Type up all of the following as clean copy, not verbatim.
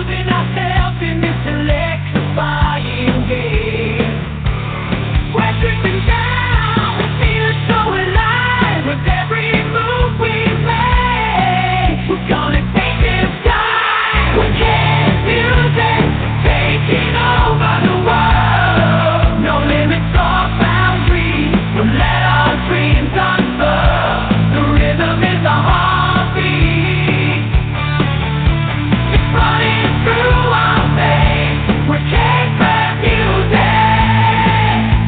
losing ourselves in this electrifying game. We're drifting down, we feel it so alive with every move we make. We're gonna take this time. We can't music taking over the world. No limits or boundaries. We'll let our dreams unfurl. The rhythm is the heartbeat. It's running through our veins. We're K-Fed music.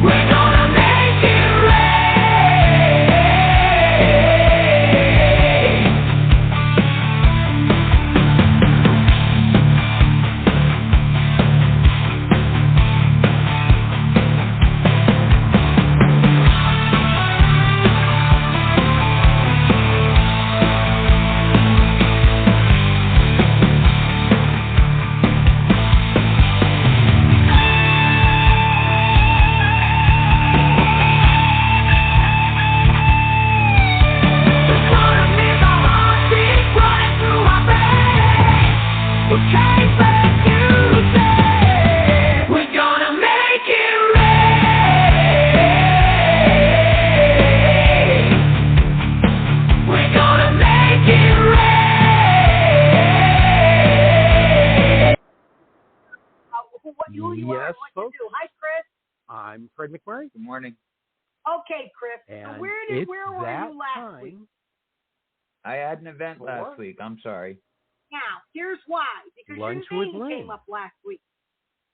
We're gonna make it rain. Yes, folks. Hi, Chris. I'm Fred McMurray. Good morning. Okay, Chris. And so where were you last week? I had an event last week. I'm sorry. Now, here's why. Because Lunch your with name Lynn. came up last week.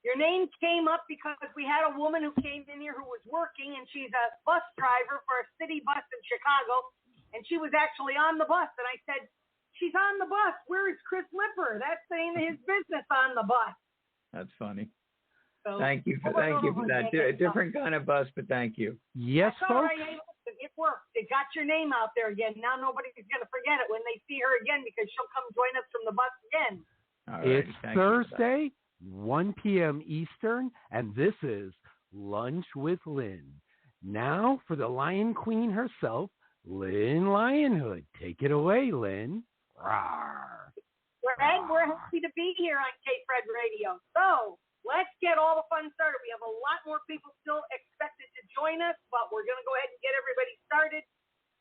Your name came up because we had a woman who came in here who was working, and she's a bus driver for a city bus in Chicago, and she was actually on the bus. And I said, she's on the bus. Where is Chris Lipper? That's the name of his business, on the bus. That's funny. So, Thank you for that. Different kind of bus, but thank you. Yes, That's all folks. right. Hey, listen, it worked. It got your name out there again. Now nobody's going to forget it when they see her again because she'll come join us from the bus again. All right, It's thank you for that. Thursday, 1 p.m. Eastern, and this is Lunch with Lynn. Now for the Lion Queen herself, Lynn Lionhood. Take it away, Lynn. Rawr. Fred, we're happy to be here on K-Fred Radio. So let's get all the fun started. We have a lot more people still expected to join us, but we're going to go ahead and get everybody started.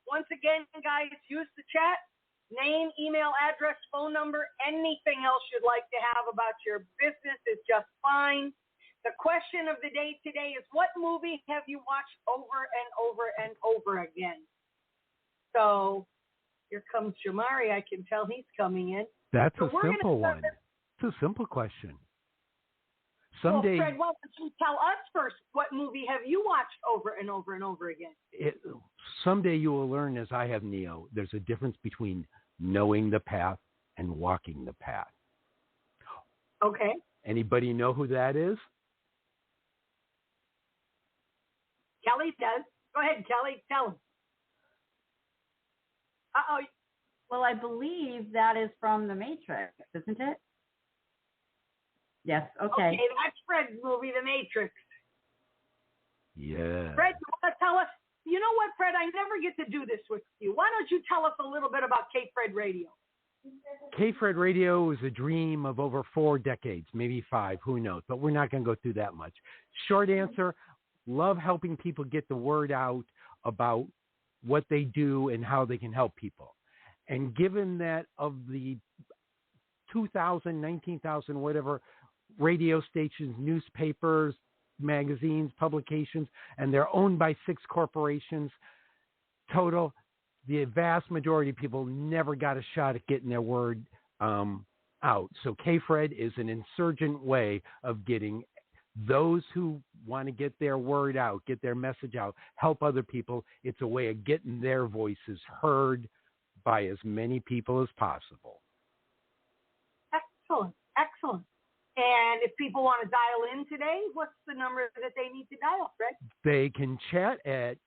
Once again, guys, use the chat. Name, email, address, phone number, anything else you'd like to have about your business is just fine. The question of the day today is, what movie have you watched over and over and over again? So here comes Jamari. I can tell he's coming in. That's So a we're simple gonna one. It's a simple question. Well, Someday, Fred, why don't you tell us first, what movie have you watched over and over and over again? someday you will learn, as I have, Neo, there's a difference between knowing the path and walking the path. Okay. Anybody know who that is? Kelly does. Go ahead, Kelly. Tell him. Uh-oh. Well, I believe that is from The Matrix, isn't it? Yes. Okay. Okay, that's Fred's movie, The Matrix. Yeah. Fred, you want to tell us? You know what, Fred? I never get to do this with you. Why don't you tell us a little bit about K-Fred Radio? K-Fred Radio is a dream of over 4 decades, maybe 5, who knows, but we're not going to go through that much. Short answer, love helping people get the word out about what they do and how they can help people. And given that of the 2,000, 19,000, whatever, radio stations, newspapers, magazines, publications, and they're owned by 6 corporations total, the vast majority of people never got a shot at getting their word out. So K-Fred is an insurgent way of getting those who want to get their word out, get their message out, help other people. It's a way of getting their voices heard by as many people as possible. Excellent. Excellent. And if people want to dial in today, what's the number that they need to dial, Fred? They can chat at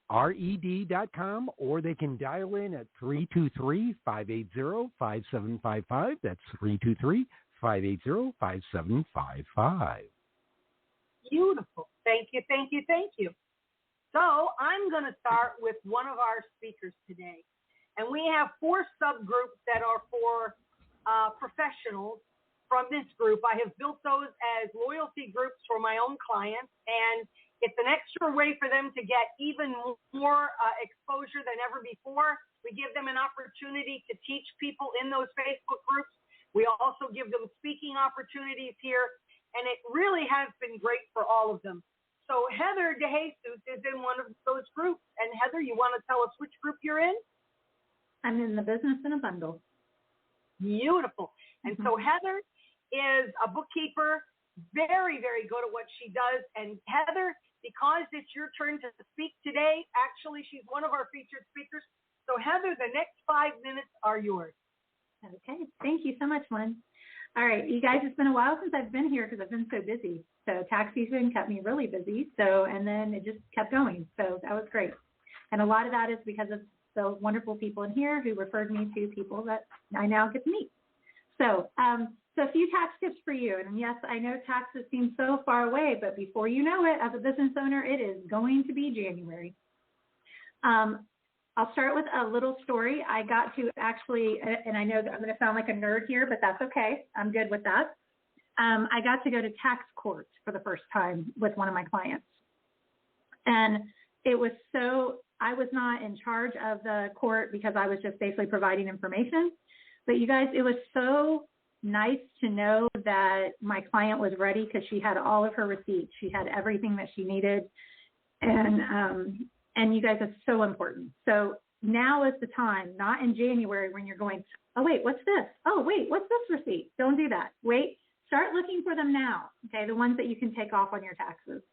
kphred.com, or they can dial in at 323-580-5755. That's 323-580-5755. Beautiful. Thank you, thank you, thank you. So I'm going to start with one of our speakers today. And we have 4 subgroups that are for professionals from this group. I have built those as loyalty groups for my own clients, and it's an extra way for them to get even more exposure than ever before. We give them an opportunity to teach people in those Facebook groups. We also give them speaking opportunities here, and it really has been great for all of them. So Heather DeJesus is in one of those groups. And Heather, you want to tell us which group you're in? I'm in the Business in a Bundle. Beautiful. And so Heather is a bookkeeper, very, very good at what she does. And Heather, because it's your turn to speak today, actually, she's one of our featured speakers. So Heather, the next 5 minutes are yours. Okay. Thank you so much, Lynn. All right, you guys, it's been a while since I've been here because I've been so busy. So tax season kept me really busy. So, and then it just kept going. So that was great. And a lot of that is because of the wonderful people in here who referred me to people that I now get to meet. So, so a few tax tips for you. And yes, I know taxes seem so far away, but before you know it, as a business owner, it is going to be January. I'll start with a little story. I got to actually, and I know that I'm going to sound like a nerd here, but that's okay. I'm good with that. I got to go to tax court for the first time with one of my clients. And it was so, I was not in charge of the court because I was just basically providing information. But you guys, it was so nice to know that my client was ready because she had all of her receipts. She had everything that she needed. And you guys, are so important. So now is the time, not in January when you're going, oh, wait, what's this? Oh, wait, what's this receipt? Don't do that. Wait, start looking for them now, okay, the ones that you can take off on your taxes.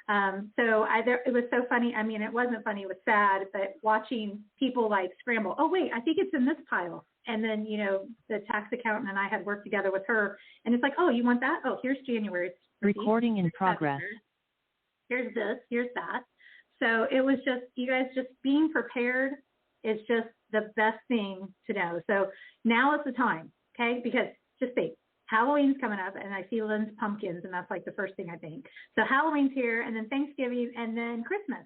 It was so funny. I mean, it wasn't funny. It was sad, but watching people like scramble, oh, wait, I think it's in this pile. And then, you know, the tax accountant and I had worked together with her. And it's like, oh, you want that? Oh, here's January's receipt. Recording in progress. Here's this, here's that. So it was just, you guys, just being prepared is just the best thing to know. So now is the time, okay? Because just think, Halloween's coming up, and I see Lynn's pumpkins, and that's like the first thing I think. So Halloween's here, and then Thanksgiving, and then Christmas.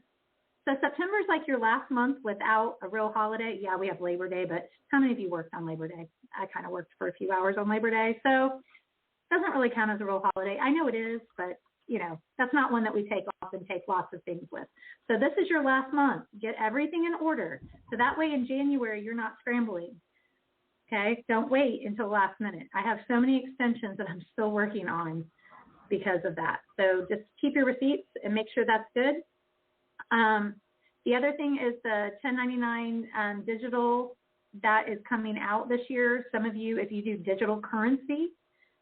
So September's like your last month without a real holiday. Yeah, we have Labor Day, but how many of you worked on Labor Day? I kind of worked for a few hours on Labor Day, so it doesn't really count as a real holiday. I know it is, but you know, that's not one that we take off and take lots of things with. So this is your last month. Get everything in order. So that way in January, you're not scrambling. Okay? Don't wait until the last minute. I have so many extensions that I'm still working on because of that. So just keep your receipts and make sure that's good. The other thing is the 1099 digital that is coming out this year. Some of you, if you do digital currency,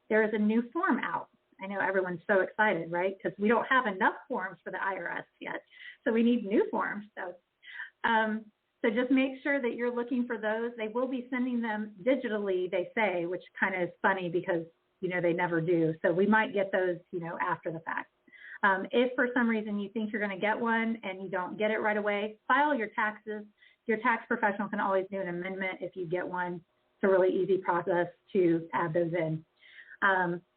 there is a new form out. I know everyone's so excited, right? Because we don't have enough forms for the IRS yet. So we need new forms. So just make sure that you're looking for those. They will be sending them digitally, they say, which kind of is funny because, you know, they never do. So we might get those, you know, after the fact. If for some reason you think you're going to get one and you don't get it right away, file your taxes. Your tax professional can always do an amendment if you get one. It's a really easy process to add those in.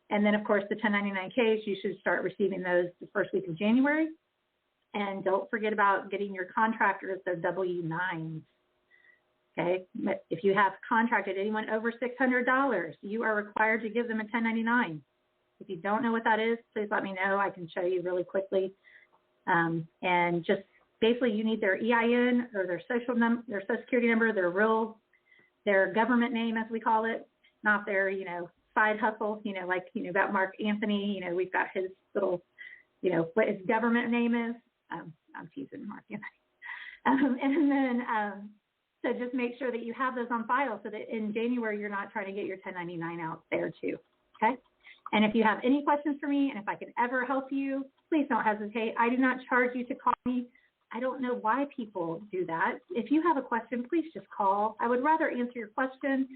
And then, of course, the 1099Ks, you should start receiving those the first week of January. And don't forget about getting your contractors their W-9s. Okay? If you have contracted anyone over $600, you are required to give them a 1099. If you don't know what that is, please let me know. I can show you really quickly. And just basically, you need their EIN or their social security number, their government name, as we call it, not their, you know, side hustle, you know, like, you know, about Mark Anthony, you know, we've got his little, you know, what his government name is. I'm teasing Mark Anthony. And then, so just make sure that you have those on file so that in January, you're not trying to get your 1099 out there too. Okay. And if you have any questions for me, and if I can ever help you, please don't hesitate. I do not charge you to call me. I don't know why people do that. If you have a question, please just call. I would rather answer your question.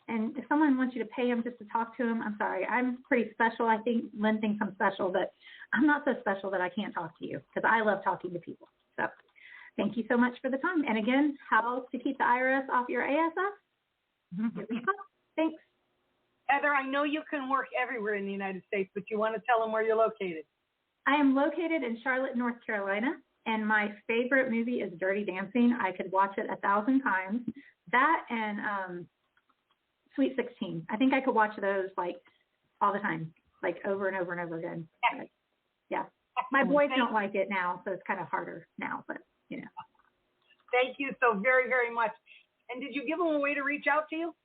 And if someone wants you to pay them just to talk to them, I'm sorry. I'm pretty special. I think Lynn thinks I'm special, but I'm not so special that I can't talk to you because I love talking to people. So thank you so much for the time. And again, how to keep the IRS off your ASF? Here we go. Thanks. Heather, I know you can work everywhere in the United States, but you want to tell them where you're located. I am located in Charlotte, North Carolina, and my favorite movie is Dirty Dancing. I could watch it 1,000 times. That and Sweet 16. I think I could watch those like all the time, like over and over and over again. Like, yeah. My boys don't like it now, so it's kind of harder now, but you know. Thank you so very, very much. And did you give them a way to reach out to you?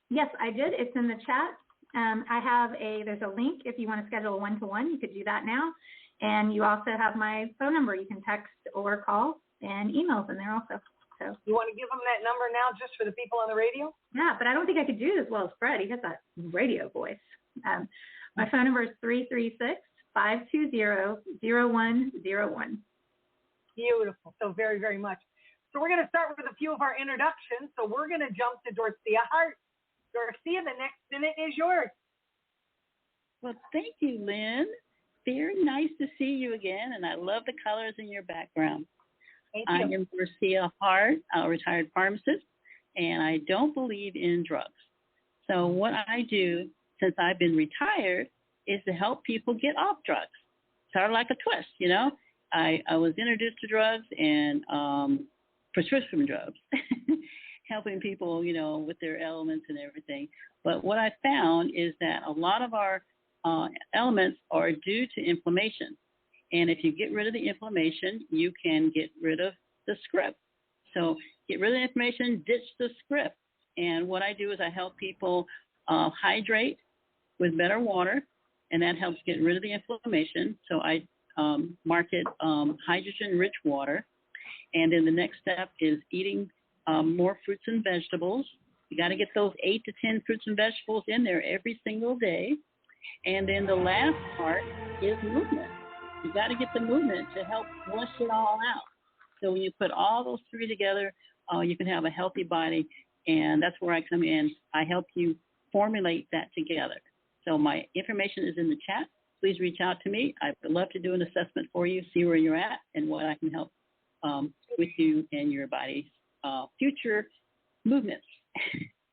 Yes, I did. It's in the chat. There's a link if you want to schedule a one-to-one. You could do that now. And you also have my phone number. You can text or call, and emails in there also. So you want to give them that number now just for the people on the radio? Yeah, but I don't think I could do it as well as Fred. He has that radio voice. My phone number is 336-520-0101. Beautiful. So very, very much. So we're going to start with a few of our introductions. So we're going to jump to Dorothea Hart. Dorothea, the next minute is yours. Well, thank you, Lynn. Very nice to see you again, and I love the colors in your background. Thank I you. am Dorothea Hart, a retired pharmacist, and I don't believe in drugs. So what I do since I've been retired is to help people get off drugs. Sort of like a twist, you know. I was introduced to drugs and prescription drugs, helping people, you know, with their ailments and everything. But what I found is that a lot of our ailments are due to inflammation. And if you get rid of the inflammation, you can get rid of the script. So get rid of the inflammation, ditch the script. And what I do is I help people hydrate with better water, and that helps get rid of the inflammation. So I market hydrogen-rich water. And then the next step is eating more fruits and vegetables. You got to get those 8 to 10 fruits and vegetables in there every single day. And then the last part is movement. You got to get the movement to help flush it all out. So when you put all those three together, you can have a healthy body. And that's where I come in. I help you formulate that together. So my information is in the chat. Please reach out to me. I would love to do an assessment for you, see where you're at, and what I can help with you and your body's future movements.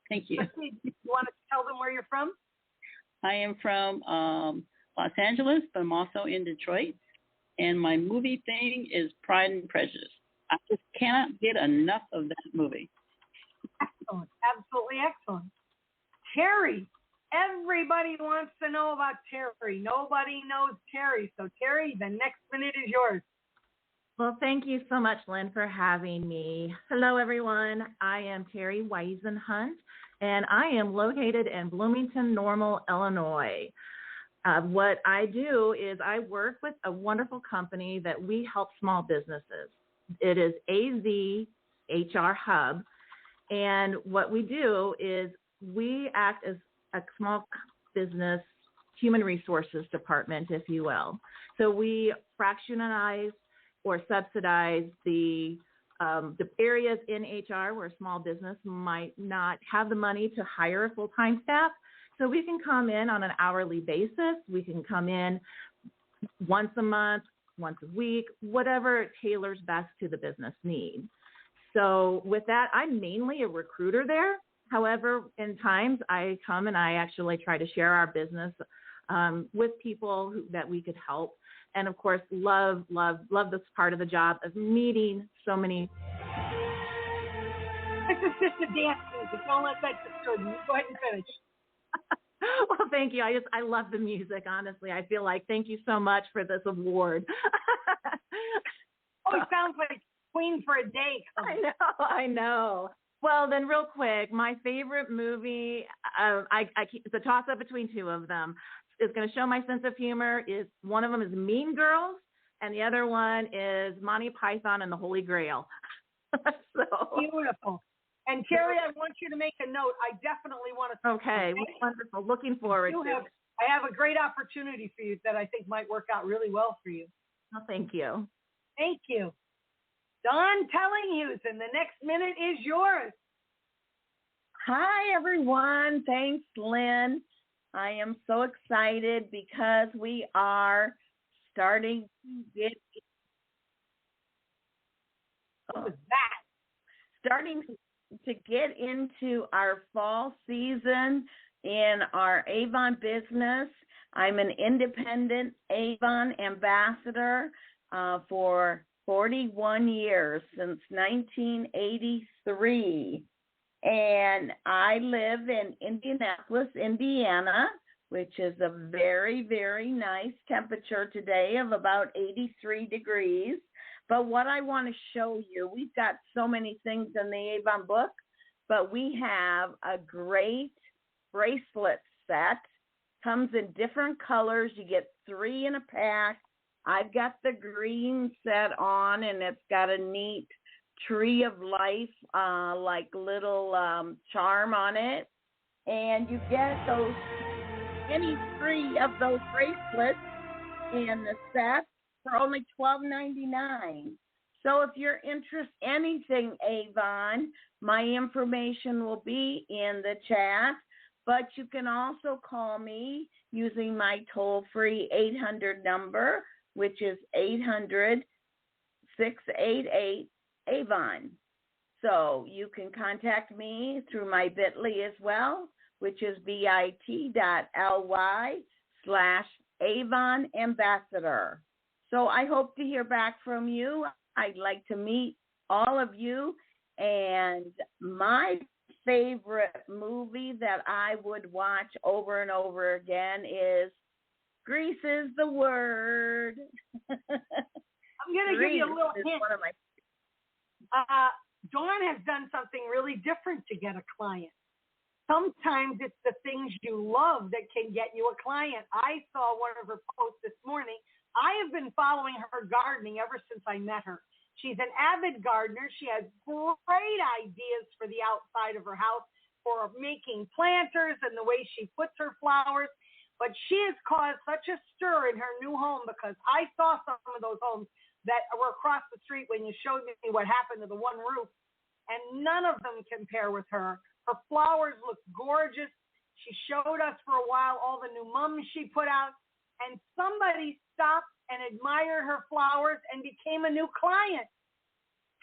Thank you. You want to tell them where you're from? I am from Los Angeles, but I'm also in Detroit. And my movie thing is Pride and Prejudice. I just cannot get enough of that movie. Excellent. Absolutely excellent. Terry. Everybody wants to know about Terry. Nobody knows Terry. So, Terry, the next minute is yours. Well, thank you so much, Lynn, for having me. Hello, everyone. I am Terry Weisenhunt, and I am located in Bloomington Normal, Illinois. What I do is I work with a wonderful company that we help small businesses. It is AZ HR Hub, and what we do is we act as a small business human resources department, if you will. So we fractionize or subsidize the areas in HR where a small business might not have the money to hire a full-time staff. So we can come in on an hourly basis. We can come in once a month, once a week, whatever tailors best to the business need. So with that, I'm mainly a recruiter there. However, in times I come and I actually try to share our business with people that we could help. And of course, love this part of the job of meeting so many. This is just a dance music. Don't let that disturb you. Go ahead and finish. Well, thank you. I love the music, honestly. I feel like thank you so much for this award. Oh, it sounds like Queen for a Day. I know. Well, then real quick, my favorite movie, it's a toss-up between two of them. It's going to show my sense of humor. One of them is Mean Girls, and the other one is Monty Python and the Holy Grail. So beautiful. And Terry, I want you to make a note. I definitely want to. Okay, wonderful. Looking forward to it. I have a great opportunity for you that I think might work out really well for you. Well, thank you. Thank you. Don Tellinghuse, and the next minute is yours. Hi, everyone. Thanks, Lynn. I am so excited because we are starting to get into our fall season in our Avon business. I'm an independent Avon ambassador for 41 years, since 1983. And I live in Indianapolis, Indiana, which is a very, very nice temperature today of about 83 degrees. But what I want to show you, we've got so many things in the Avon book, but we have a great bracelet set. Comes in different colors. You get 3 in a pack. I've got the green set on, and it's got a neat tree of life, like little charm on it. And you get any 3 of those bracelets in the set for only $12.99. So if you're interested in anything Avon, my information will be in the chat, but you can also call me using my toll-free 800 number, which is 800-688-AVON. So you can contact me through my bit.ly as well, which is bit.ly/Avon Ambassador. So I hope to hear back from you. I'd like to meet all of you. And my favorite movie that I would watch over and over again is Grease is the Word. I'm going to give you a little hint. Dawn has done something really different to get a client. Sometimes it's the things you love that can get you a client. I saw one of her posts this morning. I have been following her gardening ever since I met her. She's an avid gardener. She has great ideas for the outside of her house for making planters and the way she puts her flowers. But she has caused such a stir in her new home because I saw some of those homes that were across the street when you showed me what happened to the one roof, and none of them compare with her. Her flowers look gorgeous. She showed us for a while all the new mums she put out, and somebody stopped and admired her flowers and became a new client.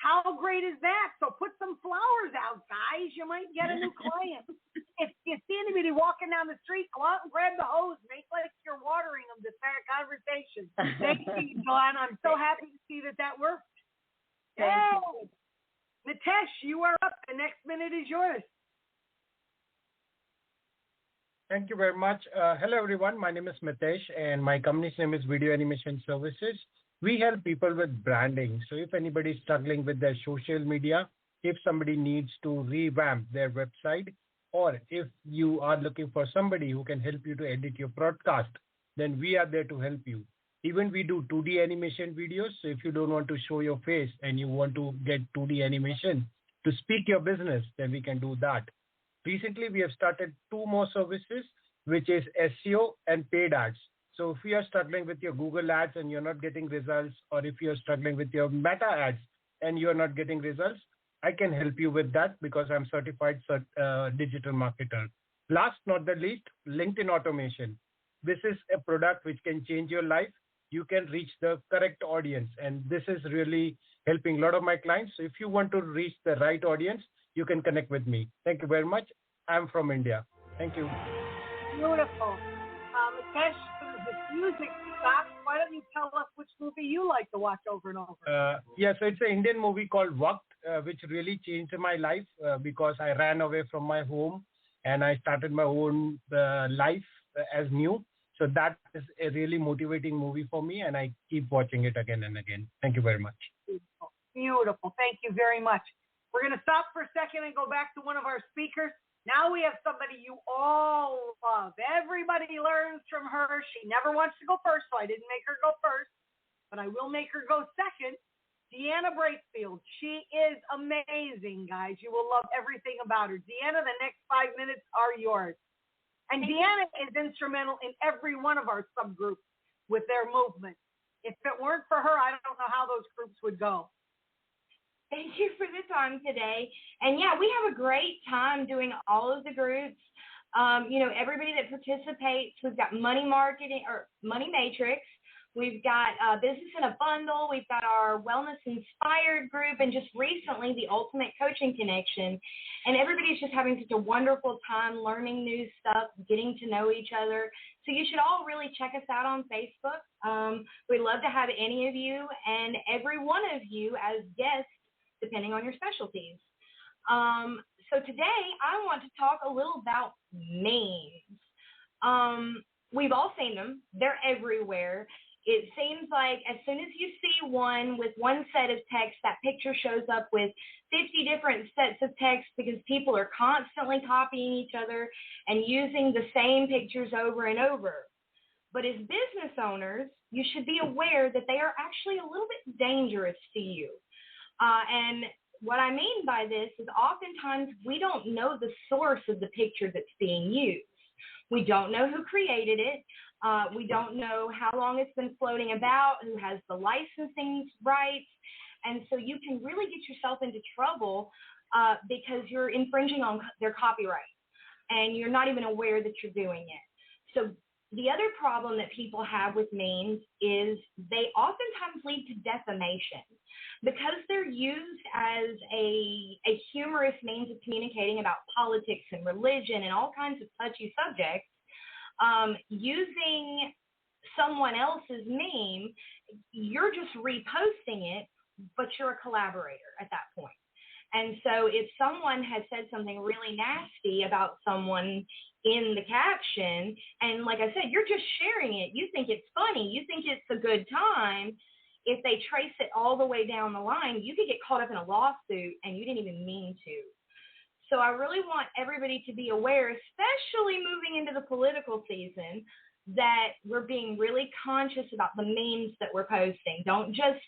How great is that? So put some flowers out, guys. You might get a new client. If you see anybody walking down the street, go out and grab the hose. Make like you're watering them to start a conversation. Thank you, Dawn. I'm so happy to see that worked. Thank you. Nitesh, you are up. The next minute is yours. Thank you very much. Hello, everyone. My name is Mitesh, and my company's name is Video Animation Services. We help people with branding. So if anybody is struggling with their social media, if somebody needs to revamp their website, or if you are looking for somebody who can help you to edit your broadcast, then we are there to help you. Even we do 2D animation videos. So if you don't want to show your face and you want to get 2D animation to speak your business, then we can do that. Recently, we have started 2 more services, which is SEO and paid ads. So if you are struggling with your Google ads and you're not getting results, or if you're struggling with your Meta ads and you're not getting results, I can help you with that because I'm certified digital marketer. Last not the least, LinkedIn automation. This is a product which can change your life. You can reach the correct audience, and this is really helping a lot of my clients. So if you want to reach the right audience, you can connect with me. Thank you very much. I'm from India. Thank you. Beautiful. Mitesh, the music stops. Why don't you tell us which movie you like to watch over and over? Yeah, so it's an Indian movie called Waqt, which really changed my life because I ran away from my home and I started my own life as new. So that is a really motivating movie for me, and I keep watching it again and again. Thank you very much. Beautiful. Beautiful. Thank you very much. We're going to stop for a second and go back to one of our speakers. Now we have somebody you all love. Everybody learns from her. She never wants to go first, so I didn't make her go first, but I will make her go second. Deanna Bracefield. She is amazing, guys. You will love everything about her. Deanna, the next 5 minutes are yours. And Deanna is instrumental in every one of our subgroups with their movement. If it weren't for her, I don't know how those groups would go. Thank you for the time today. And yeah, we have a great time doing all of the groups. Everybody that participates, we've got money marketing or money matrix. We've got business in a bundle. We've got our wellness inspired group, and just recently the ultimate coaching connection. And everybody's just having such a wonderful time learning new stuff, getting to know each other. So you should all really check us out on Facebook. We'd love to have any of you and every one of you as guests, depending on your specialties. So today I want to talk a little about memes. We've all seen them. They're everywhere. It seems like as soon as you see one with one set of text, that picture shows up with 50 different sets of text because people are constantly copying each other and using the same pictures over and over. But as business owners, you should be aware that they are actually a little bit dangerous to you. And what I mean by this is oftentimes we don't know the source of the picture that's being used. We don't know who created it. We don't know how long it's been floating about, who has the licensing rights. And so you can really get yourself into trouble because you're infringing on their copyright and you're not even aware that you're doing it. So the other problem that people have with memes is they oftentimes lead to defamation. Because they're used as a humorous means of communicating about politics and religion and all kinds of touchy subjects, using someone else's meme, you're just reposting it, but you're a collaborator at that point. And so if someone has said something really nasty about someone in the caption, and like I said, you're just sharing it, you think it's funny, you think it's a good time, if they trace it all the way down the line, you could get caught up in a lawsuit and you didn't even mean to. So I really want everybody to be aware, especially moving into the political season, that we're being really conscious about the memes that we're posting. Don't just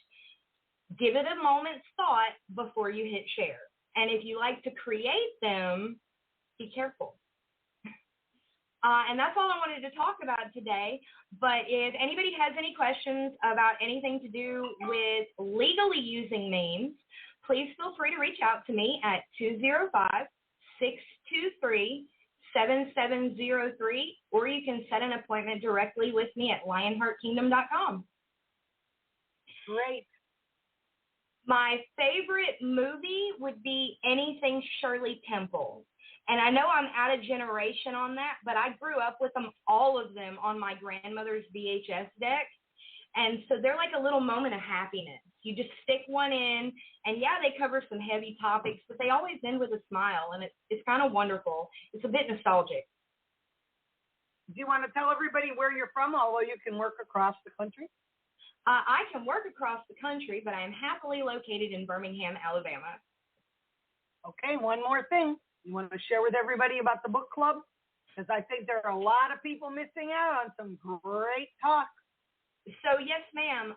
give it a moment's thought before you hit share. And if you like to create them, be careful. And that's all I wanted to talk about today. But if anybody has any questions about anything to do with legally using memes, please feel free to reach out to me at 205-623-7703, or you can set an appointment directly with me at lionheartkingdom.com. Great. My favorite movie would be anything Shirley Temple. And I know I'm out of generation on that, but I grew up with them, all of them, on my grandmother's VHS deck. And so they're like a little moment of happiness. You just stick one in, and yeah, they cover some heavy topics, but they always end with a smile, and it's kind of wonderful. It's a bit nostalgic. Do you want to tell everybody where you're from, although you can work across the country? I can work across the country, but I am happily located in Birmingham, Alabama. Okay, one more thing. You want to share with everybody about the book club? Because I think there are a lot of people missing out on some great talk. So yes, ma'am.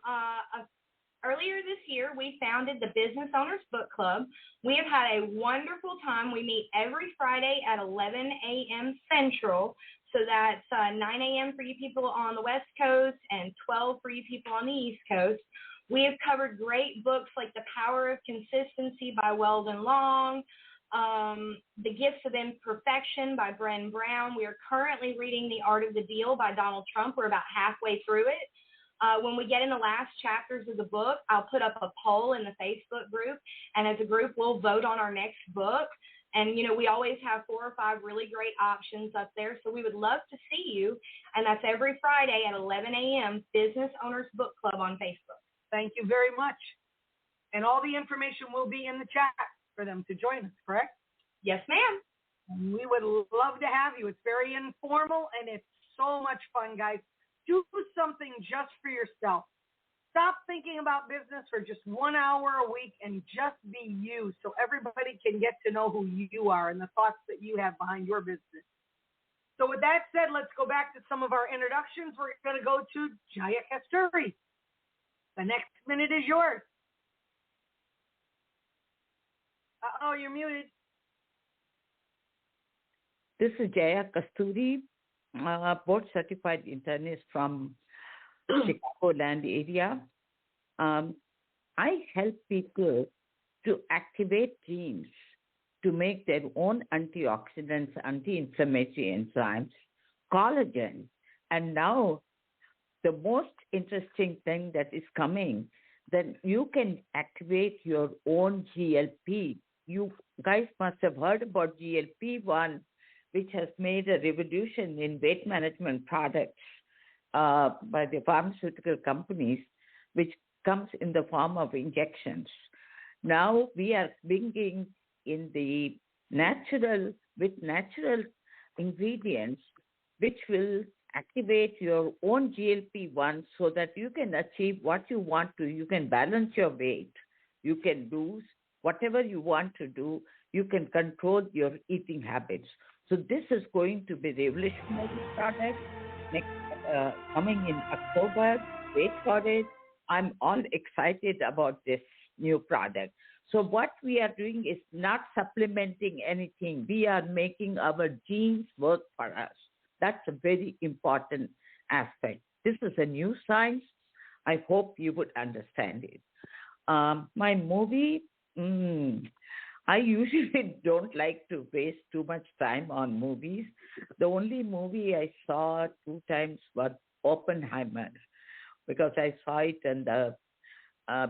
Earlier this year, we founded the Business Owners Book Club. We have had a wonderful time. We meet every Friday at 11 a.m. Central. So that's 9 a.m. for you people on the West Coast and 12 for you people on the East Coast. We have covered great books like The Power of Consistency by Weldon Long, The Gifts of Imperfection by Bren Brown. We are currently reading The Art of the Deal by Donald Trump. We're about halfway through it. When we get in the last chapters of the book, I'll put up a poll in the Facebook group, and as a group, we'll vote on our next book. And, you know, we always have 4 or 5 really great options up there, so we would love to see you. And that's every Friday at 11 a.m., Business Owners Book Club on Facebook. Thank you very much. And all the information will be in the chat for them to join us, correct? Yes, ma'am. We would love to have you. It's very informal, and it's so much fun, guys. Do something just for yourself. Stop thinking about business for just 1 hour a week and just be you, so everybody can get to know who you are and the thoughts that you have behind your business. So with that said, let's go back to some of our introductions. We're going to go to Jaya Kasturi. The next minute is yours. Uh-oh, you're muted. This is Jaya Kasturi, board-certified internist from Chicagoland area. I help people to activate genes to make their own antioxidants, anti-inflammatory enzymes, collagen, and now the most interesting thing that is coming, that you can activate your own GLP. You guys must have heard about GLP-1, which has made a revolution in weight management products by the pharmaceutical companies, which comes in the form of injections. Now we are bringing in the with natural ingredients, which will activate your own GLP-1 so that you can achieve what you want to. You can balance your weight. You can lose whatever you want to do. You can control your eating habits. So this is going to be a revolutionary product coming in October. Wait for it. I'm all excited about this new product. So what we are doing is not supplementing anything. We are making our genes work for us. That's a very important aspect. This is a new science. I hope you would understand it. My movie, I usually don't like to waste too much time on movies. The only movie I saw 2 times was Oppenheimer, because I saw it on the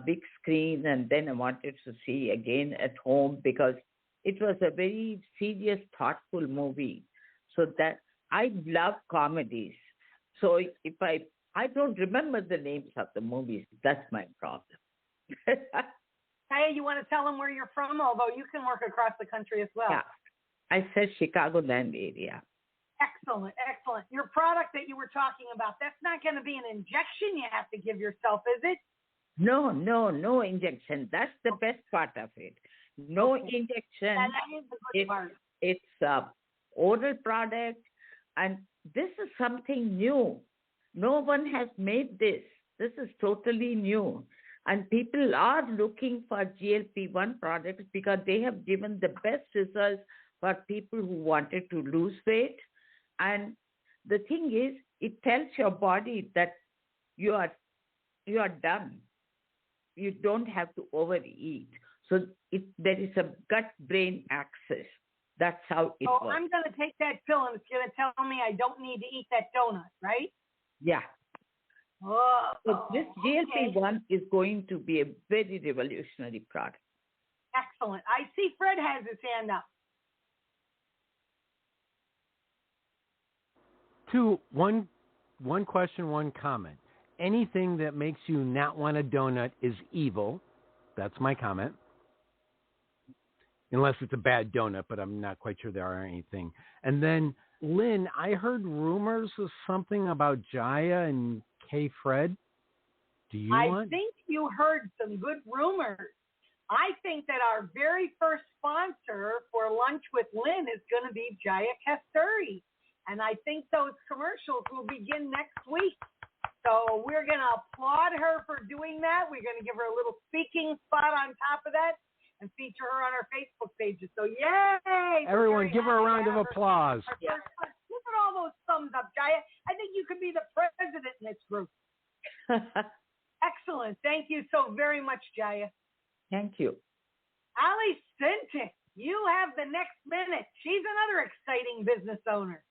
big screen, and then I wanted to see again at home because it was a very serious, thoughtful movie. So that I love comedies. So if I don't remember the names of the movies, that's my problem. Hey, you want to tell them where you're from? Although you can work across the country as well. Yeah, I said Chicagoland area. Excellent, excellent. Your product that you were talking about, that's not going to be an injection you have to give yourself, is it? No injection. That's the best part of it. No injection. That is the good part. It's a oral product, and this is something new. No one has made this. This is totally new. And people are looking for GLP-1 products because they have given the best results for people who wanted to lose weight. And the thing is, it tells your body that you are done. You don't have to overeat. So there is a gut-brain axis. That's how it works. I'm going to take that pill and it's going to tell me I don't need to eat that donut, right? Yeah. Oh, so this GLP-1 is going to be a very revolutionary product. Excellent. I see Fred has his hand up. One question, one comment. Anything that makes you not want a donut is evil. That's my comment. Unless it's a bad donut, but I'm not quite sure there are anything. And then, Lynn, I heard rumors of something about Jaya and K. Fred. Do you I think you heard some good rumors. I think that our very first sponsor for Lunch with Lynn is going to be Jaya Kasturi. And I think those commercials will begin next week. So we're going to applaud her for doing that. We're going to give her a little speaking spot on top of that and feature her on our Facebook pages. So yay! Everyone, give her a round of applause. Look at all those thumbs up, Jaya. I think you could be the president in this group. Excellent. Thank you so very much, Jaya. Thank you. Ali Sintek, you have the next minute. She's another exciting business owner.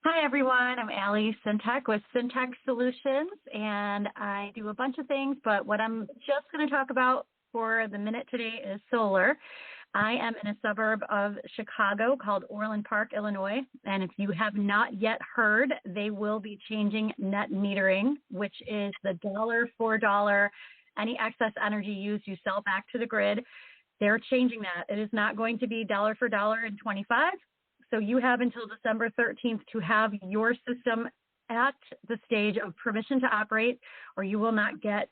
Hi, everyone. I'm Ali Sintek with Sintek Solutions, and I do a bunch of things, but what I'm just going to talk about for the minute today is solar. I am in a suburb of Chicago called Orland Park, Illinois, and if you have not yet heard, they will be changing net metering, which is the dollar for dollar. Any excess energy used, you sell back to the grid. They're changing that. It is not going to be dollar for dollar in 25. So you have until December 13th to have your system at the stage of permission to operate, or you will not get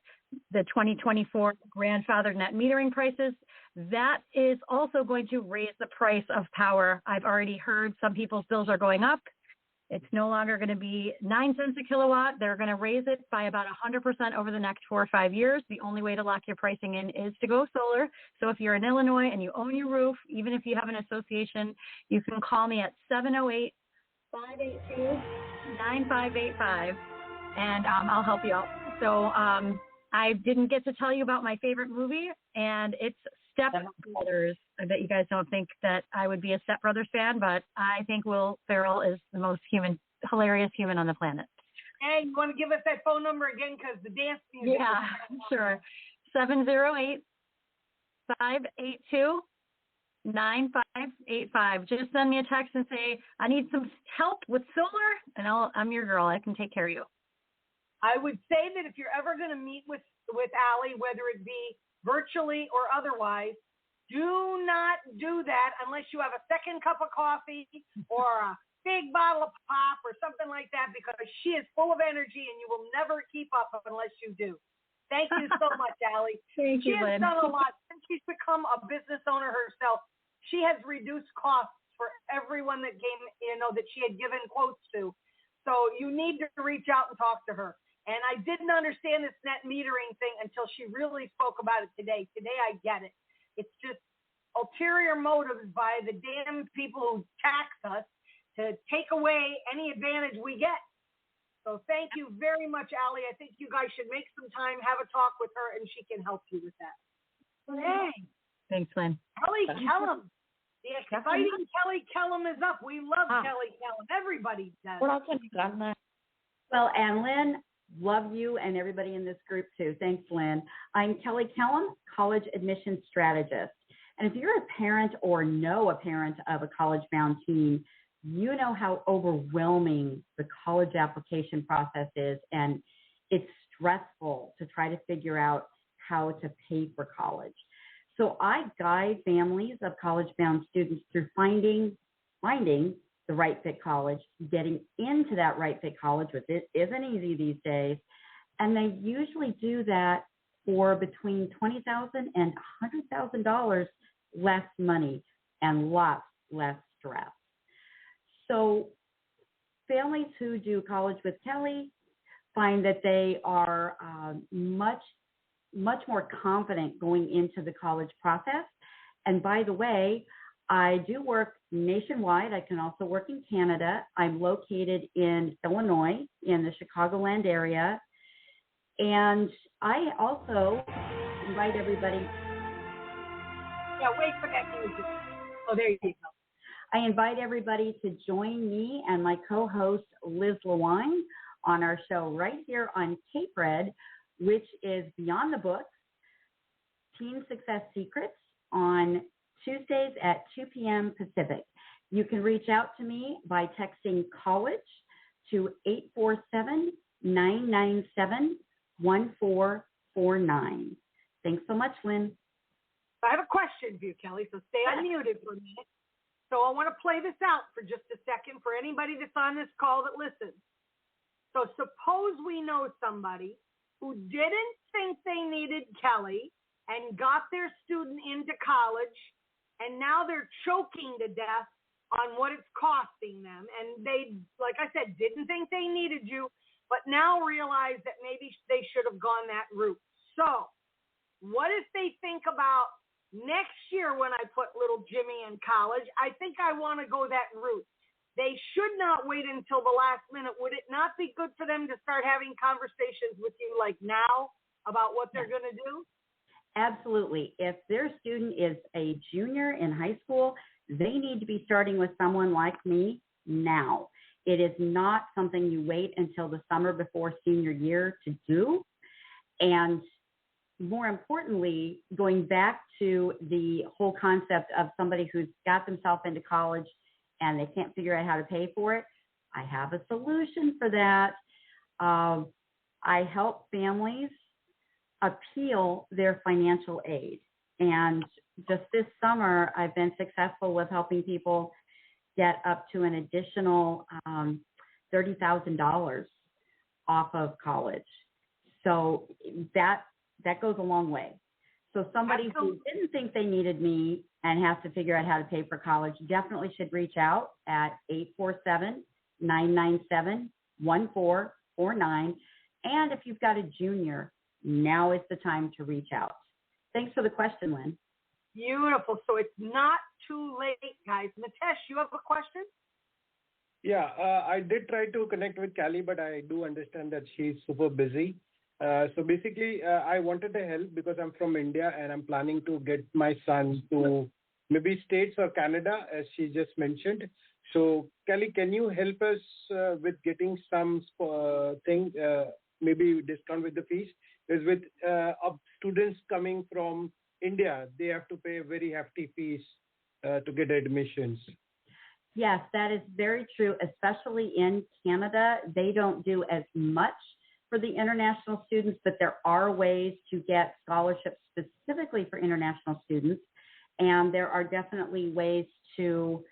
the 2024 grandfathered net metering prices. That is also going to raise the price of power. I've already heard some people's bills are going up. It's no longer going to be 9 cents a kilowatt. They're going to raise it by about 100% over the next 4 or 5 years. The only way to lock your pricing in is to go solar. So if you're in Illinois and you own your roof, even if you have an association, you can call me at 708-582-9585, and I'll help you out. So I didn't get to tell you about my favorite movie, and it's Step Brothers. I bet you guys don't think that I would be a Step Brothers fan, but I think Will Ferrell is the most hilarious human on the planet. Hey, you want to give us that phone number again, because the dance music. Yeah, sure. 708-582-9585. Just send me a text and say, I need some help with solar, and I'm your girl. I can take care of you. I would say that if you're ever going to meet with Ali, whether it be virtually or otherwise, Do not do that unless you have a second cup of coffee or a big bottle of pop or something like that, because she is full of energy and you will never keep up unless you do. Thank you so much, Allie. Thank you, She has Lynn. done a lot. Since she's become a business owner herself, she has reduced costs for everyone that came, that she had given quotes to. So you need to reach out and talk to her. And I didn't understand this net metering thing until she really spoke about it today. Today I get it. It's just ulterior motives by the damn people who tax us to take away any advantage we get. So thank you very much, Allie. I think you guys should make some time, have a talk with her, and she can help you with that. Hey, Thanks, Lynn. Kelly Kellum. The exciting Kelly Kellum is up. We love Kelly Kellum. Everybody does. Well, and Lynn, love you and everybody in this group too. Thanks, Lynn. I'm Kelly Kellum, college admissions strategist. And if you're a parent or know a parent of a college-bound teen, you know how overwhelming the college application process is, and it's stressful to try to figure out how to pay for college. So I guide families of college-bound students through finding the right fit college, getting into that right fit college, which isn't easy these days, and they usually do that for between $20,000 and $100,000 less money and lots less stress. So families who do College with Kelly find that they are much more confident going into the college process. And by the way, I do work nationwide. I can also work in Canada. I'm located in Illinois, in the Chicagoland area. And I also invite everybody. Yeah, wait for that music. Oh, there you go. I invite everybody to join me and my co-host Liz Lewine on our show right here on Cape Red, which is Beyond the Books, Teen Success Secrets, on Tuesdays at 2 p.m. Pacific. You can reach out to me by texting college to 847-997-1449. Thanks so much, Lynn. I have a question for you, Kelly, so stay unmuted for a minute. So I want to play this out for just a second for anybody that's on this call that listens. So suppose we know somebody who didn't think they needed Kelly and got their student into college, and now they're choking to death on what it's costing them. And they, like I said, didn't think they needed you, but now realize that maybe they should have gone that route. So what if they think about next year when I put little Jimmy in college, I think I want to go that route. They should not wait until the last minute. Would it not be good for them to start having conversations with you like now about what they're going to do? Absolutely. If their student is a junior in high school, they need to be starting with someone like me now. It is not something you wait until the summer before senior year to do. And more importantly, going back to the whole concept of somebody who's got themselves into college and they can't figure out how to pay for it, I have a solution for that. I help families appeal their financial aid. And just this summer, I've been successful with helping people get up to an additional $30,000 off of college. So that goes a long way. So somebody who didn't think they needed me and has to figure out how to pay for college definitely should reach out at 847-997-1449. And if you've got a junior, now is the time to reach out. Thanks for the question, Lynn. Beautiful. So it's not too late, guys. Mitesh, you have a question? Yeah, I did try to connect with Callie, but I do understand that she's super busy. So basically, I wanted to help because I'm from India and I'm planning to get my son to maybe States or Canada, as she just mentioned. So Callie, can you help us with getting some maybe discount with the fees? Because with students coming from India, they have to pay very hefty fees to get admissions. Yes, that is very true, especially in Canada. They don't do as much for the international students, but there are ways to get scholarships specifically for international students. And there are definitely ways to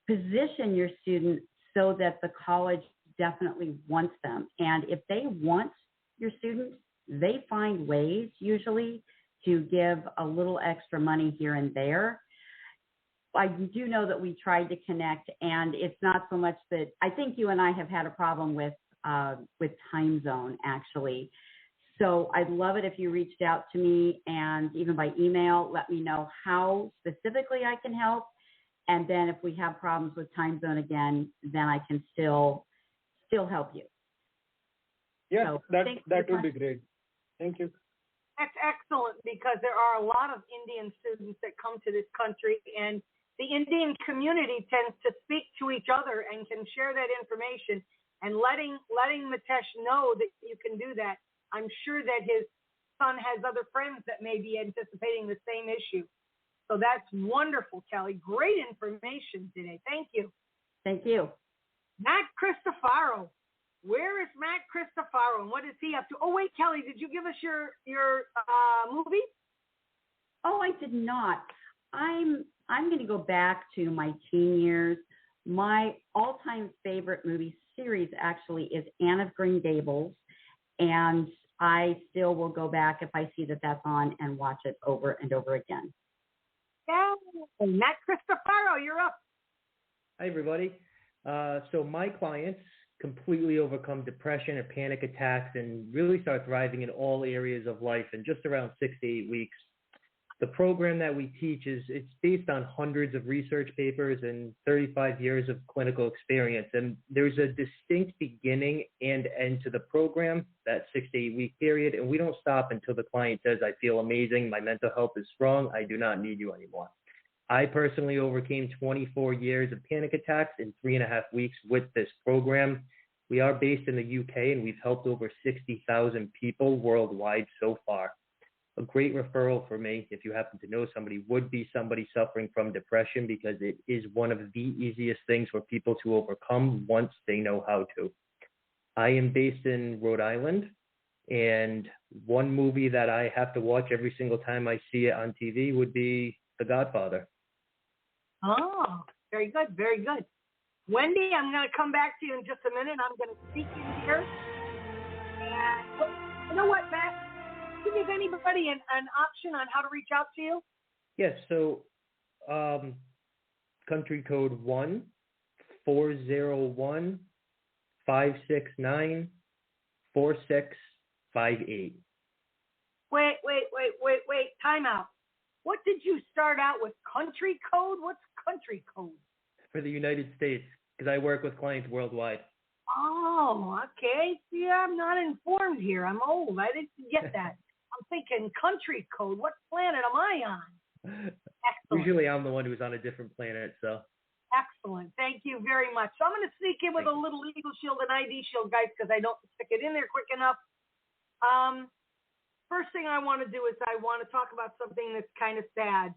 position your students so that the college definitely wants them. And if they want your students, they find ways usually to give a little extra money here and there. I do know that we tried to connect, and it's not so much that I think you and I have had a problem with time zone, actually. So I'd love it if you reached out to me, and even by email, let me know how specifically I can help. And then if we have problems with time zone again, then I can still help you. Yeah, So, that would be great. Thank you. That's excellent, because there are a lot of Indian students that come to this country, and the Indian community tends to speak to each other and can share that information. And letting Mitesh know that you can do that, I'm sure that his son has other friends that may be anticipating the same issue. So that's wonderful, Kelly. Great information today. Thank you. Thank you. Matt Cristofaro. Where is Matt Cristofaro, and what is he up to? Oh, wait, Kelly, did you give us your movie? Oh, I did not. I'm going to go back to my teen years. My all-time favorite movie series actually is Anne of Green Gables, and I still will go back if I see that that's on and watch it over and over again. Yeah, Matt Cristofaro, you're up. Hi, everybody. So my clients completely overcome depression and panic attacks and really start thriving in all areas of life in just around 6 to 8 weeks. The program that we teach it's based on hundreds of research papers and 35 years of clinical experience. And there's a distinct beginning and end to the program, that 6 to 8 week period. And we don't stop until the client says, I feel amazing, my mental health is strong, I do not need you anymore. I personally overcame 24 years of panic attacks in 3.5 weeks with this program. We are based in the UK, and we've helped over 60,000 people worldwide so far. A great referral for me, if you happen to know somebody, would be somebody suffering from depression, because it is one of the easiest things for people to overcome once they know how to. I am based in Rhode Island, and one movie that I have to watch every single time I see it on TV would be The Godfather. Oh, very good, very good. Wendy, I'm going to come back to you in just a minute. I'm going to speak in here. And you know what, Matt? Can you give anybody an option on how to reach out to you? Yes, so country code 1-401-569-4658. Wait, time out. What did you start out with? Country code? What's country code? For the United States, because I work with clients worldwide. Oh, okay. See, I'm not informed here. I'm old. I didn't get that. I'm thinking country code. What planet am I on? Excellent. Usually I'm the one who's on a different planet, so. Excellent. Thank you very much. So I'm going to sneak in with a little legal shield and ID shield, guys, because I don't stick it in there quick enough. First thing I want to do is I want to talk about something that's kind of sad.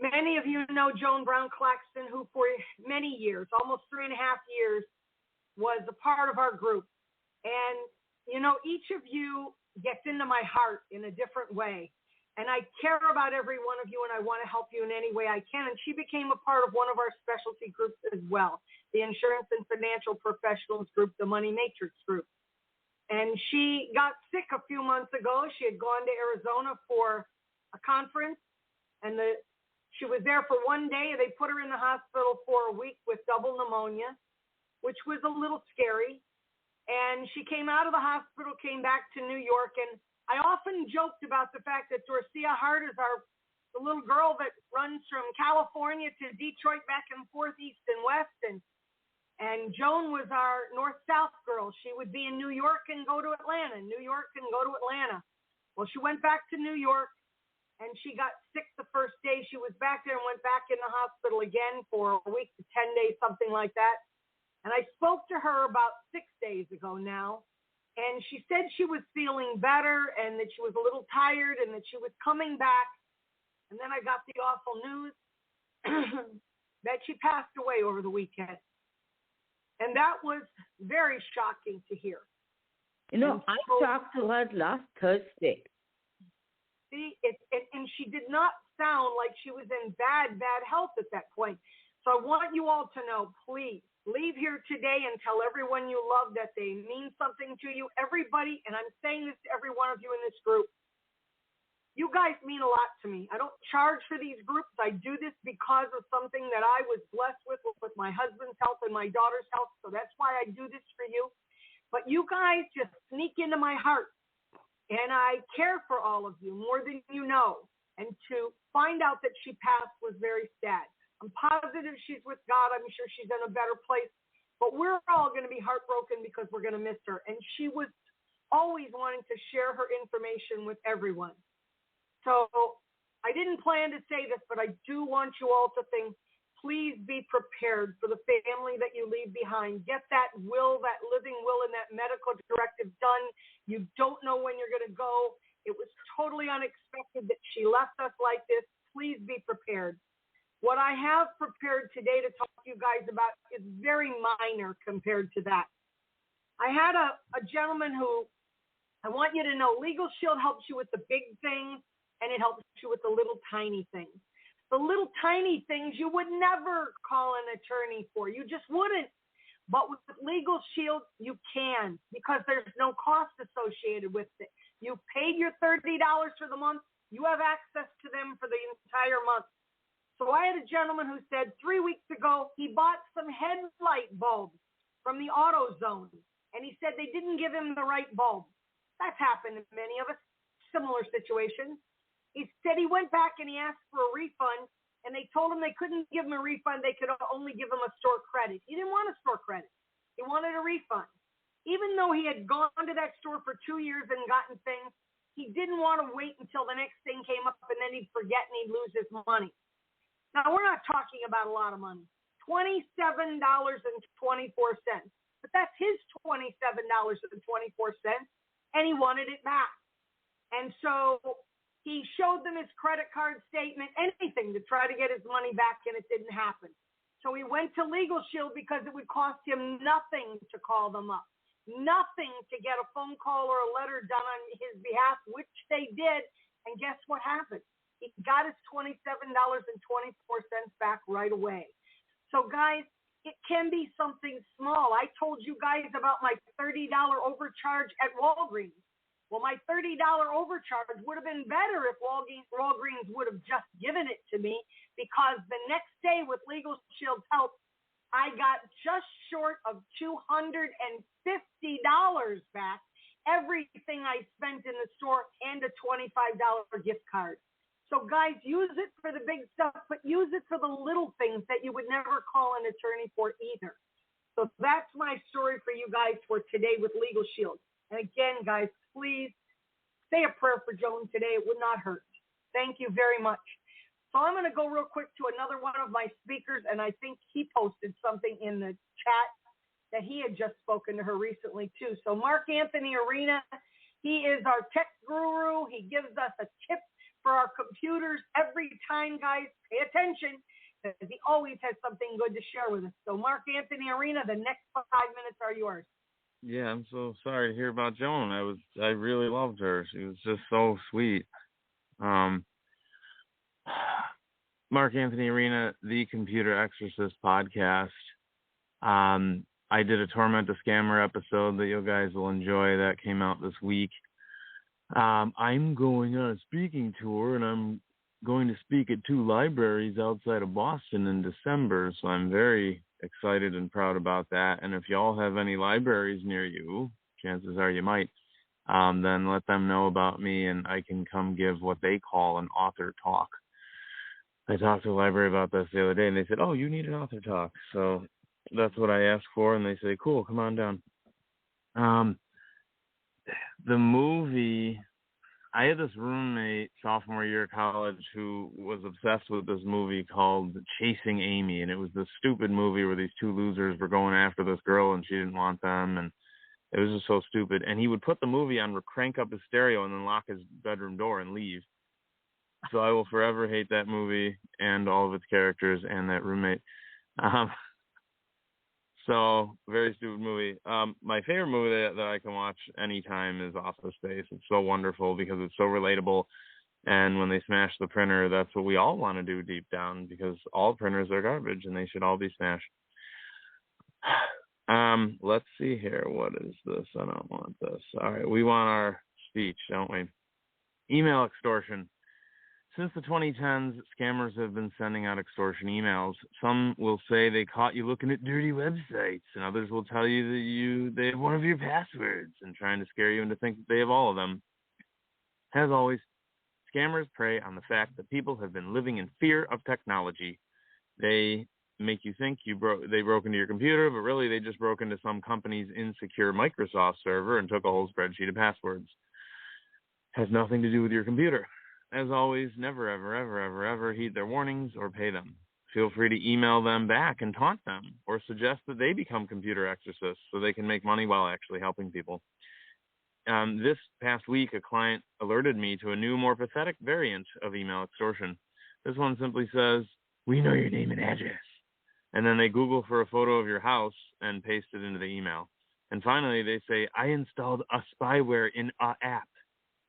Many of you know Joan Brown Claxton, who for many years, almost 3.5 years, was a part of our group. And, you know, each of you gets into my heart in a different way. And I care about every one of you, and I want to help you in any way I can. And she became a part of one of our specialty groups as well, the Insurance and Financial Professionals Group, the Money Matrix Group. And she got sick a few months ago. She had gone to Arizona for a conference, and she was there for one day. They put her in the hospital for a week with double pneumonia, which was a little scary. And she came out of the hospital, came back to New York, and I often joked about the fact that Dorcia Hart is the little girl that runs from California to Detroit, back and forth, east and west, and Joan was our north-south girl. She would be in New York and go to Atlanta, New York and go to Atlanta. Well, she went back to New York, and she got sick the first day she was back there and went back in the hospital again for a week to 10 days, something like that. And I spoke to her about 6 days ago now, and she said she was feeling better and that she was a little tired and that she was coming back. And then I got the awful news that she passed away over the weekend. And that was very shocking to hear. You know, I talked to her last Thursday. See, and she did not sound like she was in bad health at that point. So I want you all to know, please, leave here today and tell everyone you love that they mean something to you. Everybody, and I'm saying this to every one of you in this group, you guys mean a lot to me. I don't charge for these groups. I do this because of something that I was blessed with my husband's health and my daughter's health. So that's why I do this for you. But you guys just sneak into my heart. And I care for all of you more than you know. And to find out that she passed was very sad. I'm positive she's with God. I'm sure she's in a better place. But we're all going to be heartbroken because we're going to miss her. And she was always wanting to share her information with everyone. So I didn't plan to say this, but I do want you all to think, please be prepared for the family that you leave behind. Get that will, that living will, and that medical directive done. You don't know when you're going to go. It was totally unexpected that she left us like this. Please be prepared. What I have prepared today to talk to you guys about is very minor compared to that. I had a gentleman who, I want you to know, Legal Shield helps you with the big things, and it helps you with the little tiny things. The little tiny things you would never call an attorney for. You just wouldn't. But with Legal Shield, you can, because there's no cost associated with it. You've paid your $30 for the month. You have access to them for the entire month. So I had a gentleman who said 3 weeks ago he bought some headlight bulbs from the AutoZone, and he said they didn't give him the right bulb. That's happened to many of us, similar situations. He said he went back and he asked for a refund, and they told him they couldn't give him a refund. They could only give him a store credit. He didn't want a store credit. He wanted a refund. Even though he had gone to that store for 2 years and gotten things, he didn't want to wait until the next thing came up, and then he'd forget and he'd lose his money. Now, we're not talking about a lot of money, $27.24, but that's his $27.24, and he wanted it back. And so he showed them his credit card statement, anything to try to get his money back, and it didn't happen. So he went to Legal Shield because it would cost him nothing to call them up, nothing to get a phone call or a letter done on his behalf, which they did. And guess what happened? He got his $27.24 back right away. So, guys, it can be something small. I told you guys about my $30 overcharge at Walgreens. Well, my $30 overcharge would have been better if Walgreens would have just given it to me, because the next day with Legal Shield's help, I got just short of $250 back, everything I spent in the store, and a $25 gift card. So, guys, use it for the big stuff, but use it for the little things that you would never call an attorney for either. So that's my story for you guys for today with Legal Shield. And again, guys, please say a prayer for Joan today. It would not hurt. Thank you very much. So I'm going to go real quick to another one of my speakers, and I think he posted something in the chat that he had just spoken to her recently, too. So Mark Anthony Arena, he is our tech guru. He gives us a tip for our computers every time, guys. Pay attention, because he always has something good to share with us. So Mark Anthony Arena, the next 5 minutes are yours. Yeah, I'm so sorry to hear about Joan. I really loved her. She was just so sweet. Mark Anthony Arena, the Computer Exorcist podcast. I did a Torment a Scammer episode that you guys will enjoy that came out this week. I'm going on a speaking tour, and I'm going to speak at 2 libraries outside of Boston in December, so I'm very excited and proud about that. And if y'all have any libraries near you, chances are you might, then let them know about me, and I can come give what they call an author talk. I talked to the library about this the other day, and they said, oh, you need an author talk. So that's what I asked for, and they say, cool, come on down. The movie, I had this roommate sophomore year of college who was obsessed with this movie called Chasing Amy, and it was this stupid movie where these 2 losers were going after this girl and she didn't want them, and it was just so stupid. And he would put the movie on, crank up his stereo, and then lock his bedroom door and leave. So I will forever hate that movie and all of its characters and that roommate. So, very stupid movie. My favorite movie that I can watch anytime is Office Space. It's so wonderful because it's so relatable. And when they smash the printer, that's what we all want to do deep down, because all printers are garbage and they should all be smashed. Let's see here. What is this? I don't want this. All right. We want our speech, don't we? Email extortion. Since the 2010s, scammers have been sending out extortion emails. Some will say they caught you looking at dirty websites, and others will tell you that they have one of your passwords and trying to scare you into thinking they have all of them. As always, scammers prey on the fact that people have been living in fear of technology. They make you think they broke into your computer, but really they just broke into some company's insecure Microsoft server and took a whole spreadsheet of passwords. Has nothing to do with your computer. As always, never, ever, ever, ever, ever heed their warnings or pay them. Feel free to email them back and taunt them, or suggest that they become computer exorcists so they can make money while actually helping people. This past week, a client alerted me to a new, more pathetic variant of email extortion. This one simply says, "We know your name and address." And then they Google for a photo of your house and paste it into the email. And finally, they say, "I installed a spyware in a app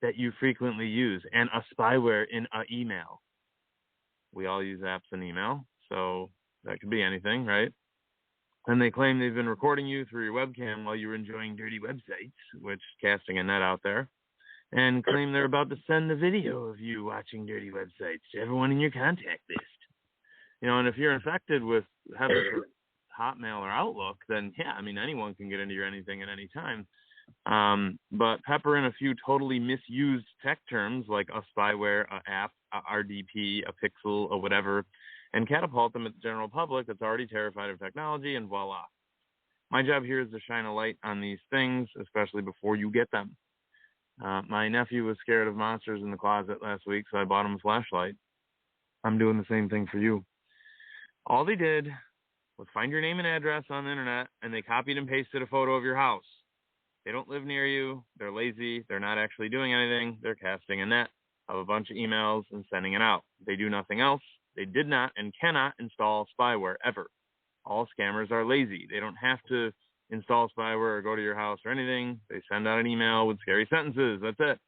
that you frequently use, and a spyware in a email." We all use apps and email, so that could be anything, right? And they claim they've been recording you through your webcam while you were enjoying dirty websites, which casting a net out there, and claim they're about to send a video of you watching dirty websites to everyone in your contact list. And if you're infected with Hotmail or Outlook, then yeah, I mean, anyone can get into your anything at any time. But pepper in a few totally misused tech terms like a spyware, a app, a RDP, a pixel, or whatever, and catapult them at the general public that's already terrified of technology, and voila. My job here is to shine a light on these things, especially before you get them. My nephew was scared of monsters in the closet last week, so I bought him a flashlight. I'm doing the same thing for you. All they did was find your name and address on the internet, and they copied and pasted a photo of your house. They don't live near you. They're lazy. They're not actually doing anything. They're casting a net of a bunch of emails and sending it out. They do nothing else. They did not and cannot install spyware ever. All scammers are lazy. They don't have to install spyware or go to your house or anything. They send out an email with scary sentences. That's it.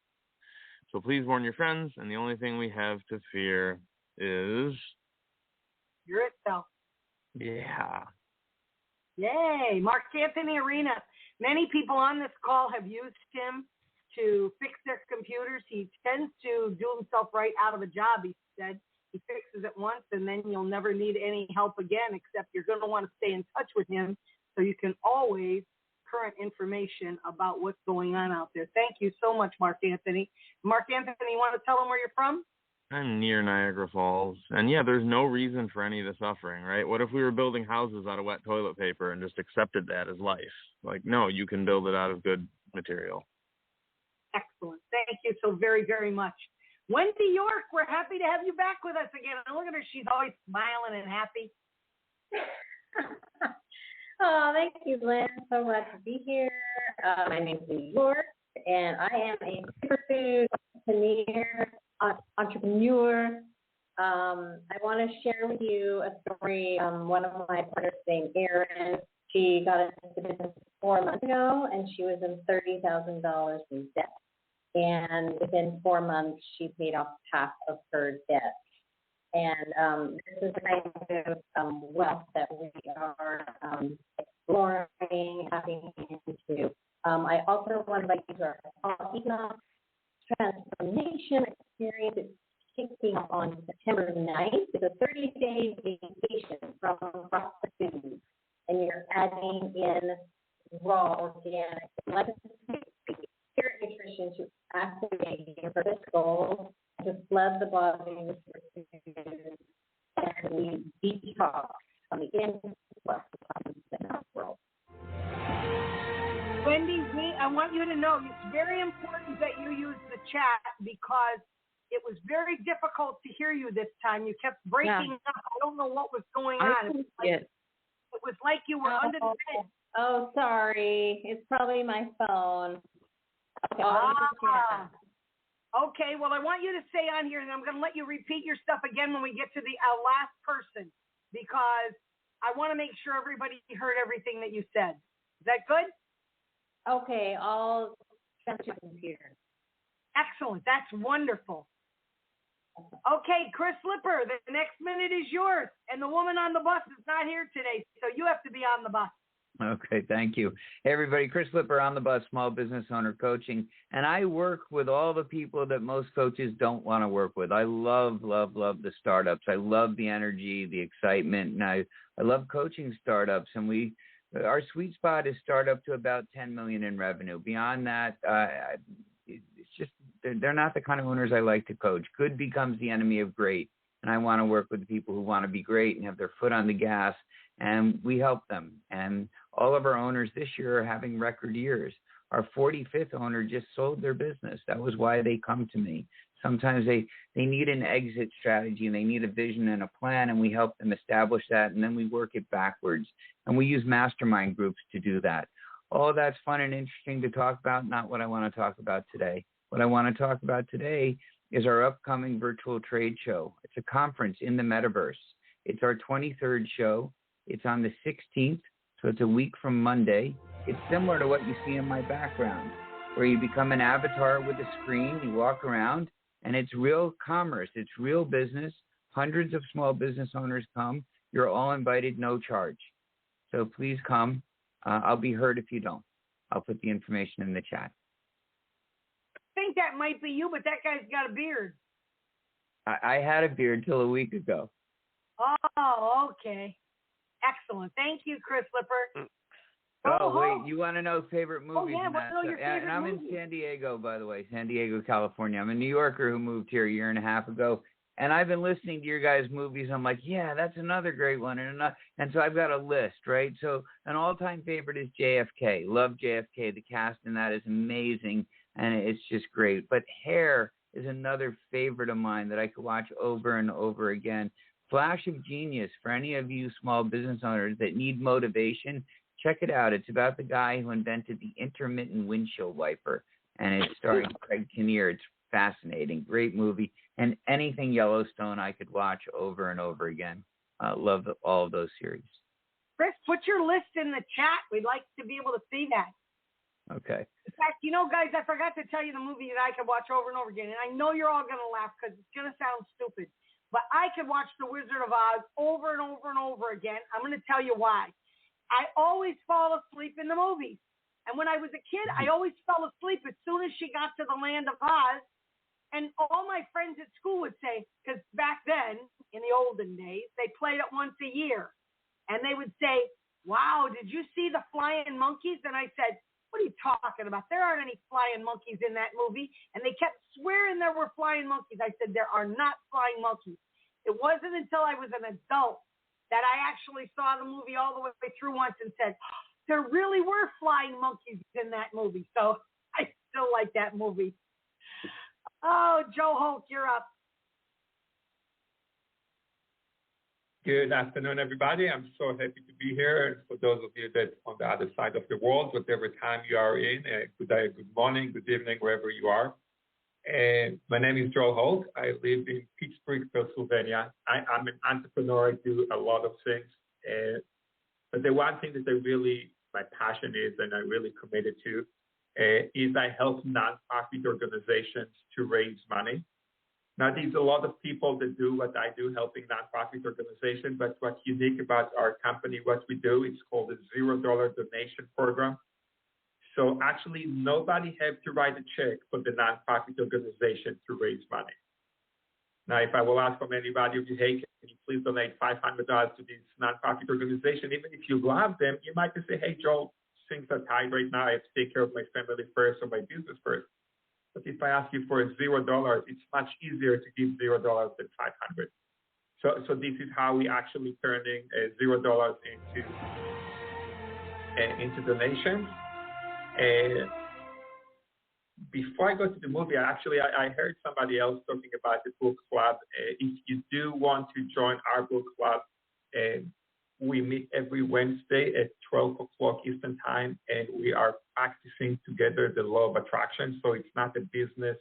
So please warn your friends. And the only thing we have to fear is yourself. Yeah. Yay. Mark Anthony Arena. Many people on this call have used him to fix their computers. He tends to do himself right out of a job, he said. He fixes it once, and then you'll never need any help again, except you're going to want to stay in touch with him so you can always current information about what's going on out there. Thank you so much, Mark Anthony. Mark Anthony, you want to tell them where you're from? I'm near Niagara Falls. And yeah, there's no reason for any of the suffering, right? What if we were building houses out of wet toilet paper and just accepted that as life? Like, no, you can build it out of good material. Excellent. Thank you so very, very much. Wendy York, we're happy to have you back with us again. And look at her. She's always smiling and happy. Oh, thank you, Lynn. So glad to be here. My name is Wendy York, and I am a superfood entrepreneur. I want to share with you a story. One of my partners named Erin. She got into business 4 months ago, and she was in $30,000 in debt. And within 4 months, she paid off half of her debt. And this is the kind of wealth that we are exploring, tapping into. I also want to invite you to our economic transformation experience. It's kicking off on September 9th. It's a 30-day vacation from across the food. And you're adding in raw, organic, pure nutrition to activate your purpose goals, to flood the body with food, and we detox on the inside and the world. Wendy, I want you to know it's very important that you use the chat because it was very difficult to hear you this time. You kept breaking up. I don't know what was going on. It was like you were under the bed. Oh, sorry. It's probably my phone. Okay, okay, well, I want you to stay on here, and I'm going to let you repeat your stuff again when we get to our last person, because I want to make sure everybody heard everything that you said. Is that good? Okay, I'll transfer the computer. Excellent. That's wonderful. Okay, Chris Slipper, the next minute is yours. And the woman on the bus is not here today, so you have to be on the bus. Okay, thank you. Hey, everybody, Chris Slipper on the bus, small business owner coaching. And I work with all the people that most coaches don't want to work with. I love the startups. I love the energy, the excitement, and I love coaching startups. And our sweet spot is startup to about 10 million in revenue. Beyond that, it's just they're not the kind of owners I like to coach. Good becomes the enemy of great. And I want to work with the people who want to be great and have their foot on the gas, and we help them. And all of our owners this year are having record years. Our 45th owner just sold their business. That was why they come to me. Sometimes they need an exit strategy and they need a vision and a plan, and we help them establish that, and then we work it backwards. And we use mastermind groups to do that. All that's fun and interesting to talk about, not what I want to talk about today. What I want to talk about today is our upcoming virtual trade show. It's a conference in the metaverse. It's our 23rd show. It's on the 16th, so it's a week from Monday. It's similar to what you see in my background, where you become an avatar with a screen, you walk around, and it's real commerce. It's real business. Hundreds of small business owners come. You're all invited, no charge. So please come. I'll be hurt if you don't. I'll put the information in the chat. I think that might be you, but that guy's got a beard. I had a beard till a week ago. Oh, okay. Excellent. Thank you, Chris Slipper. Wait, you want to know favorite movies? Oh, yeah, and what are your favorite and I'm movies? in San Diego, by the way, San Diego, California. I'm a New Yorker who moved here a year and a half ago, and I've been listening to your guys' movies. I'm like, yeah, that's another great one. And so I've got a list, right? So an all-time favorite is JFK. Love JFK. The cast in that is amazing, and it's just great. But Hair is another favorite of mine that I could watch over and over again. Flash of Genius, for any of you small business owners that need motivation, check it out. It's about the guy who invented the intermittent windshield wiper, and it's starring Craig Kinnear. It's fascinating. Great movie. And anything Yellowstone I could watch over and over again. Love all of those series. Chris, put your list in the chat. We'd like to be able to see that. Okay. In fact, guys, I forgot to tell you the movie that I could watch over and over again. And I know you're all going to laugh because it's going to sound stupid. But I could watch The Wizard of Oz over and over and over again. I'm going to tell you why. I always fall asleep in the movies. And when I was a kid, I always fell asleep as soon as she got to the land of Oz. And all my friends at school would say, because back then, in the olden days, they played it once a year. And they would say, wow, did you see the flying monkeys? And I said, what are you talking about? There aren't any flying monkeys in that movie. And they kept swearing there were flying monkeys. I said, there are not flying monkeys. It wasn't until I was an adult that I actually saw the movie all the way through once and said, there really were flying monkeys in that movie. So I still like that movie. Oh, Joe Holt, you're up. Good afternoon, everybody. I'm so happy to be here. And for those of you that on the other side of the world, whatever time you are in, good day, good morning, good evening, wherever you are. And my name is Joel Holt. I live in Pittsburgh, Pennsylvania. I'm an entrepreneur. I do a lot of things. But the one thing that my passion is, and I'm really committed to, is I help nonprofit organizations to raise money. Now, there's a lot of people that do what I do, helping nonprofit organizations, but what's unique about our company, what we do, it's called a $0 donation program. So actually, nobody has to write a check for the nonprofit organization to raise money. Now, if I will ask from anybody of you, hey, can you please donate $500 to this nonprofit organization, even if you love them, you might just say, hey, Joel, things are tight right now. I have to take care of my family first or my business first. But if I ask you for $0, it's much easier to give $0 than $500. So this is how we actually turning $0 into donations. Before I go to the movie, I heard somebody else talking about the book club. If you do want to join our book club, we meet every Wednesday at 12 o'clock Eastern time, and we are practicing together the law of attraction. So it's not a business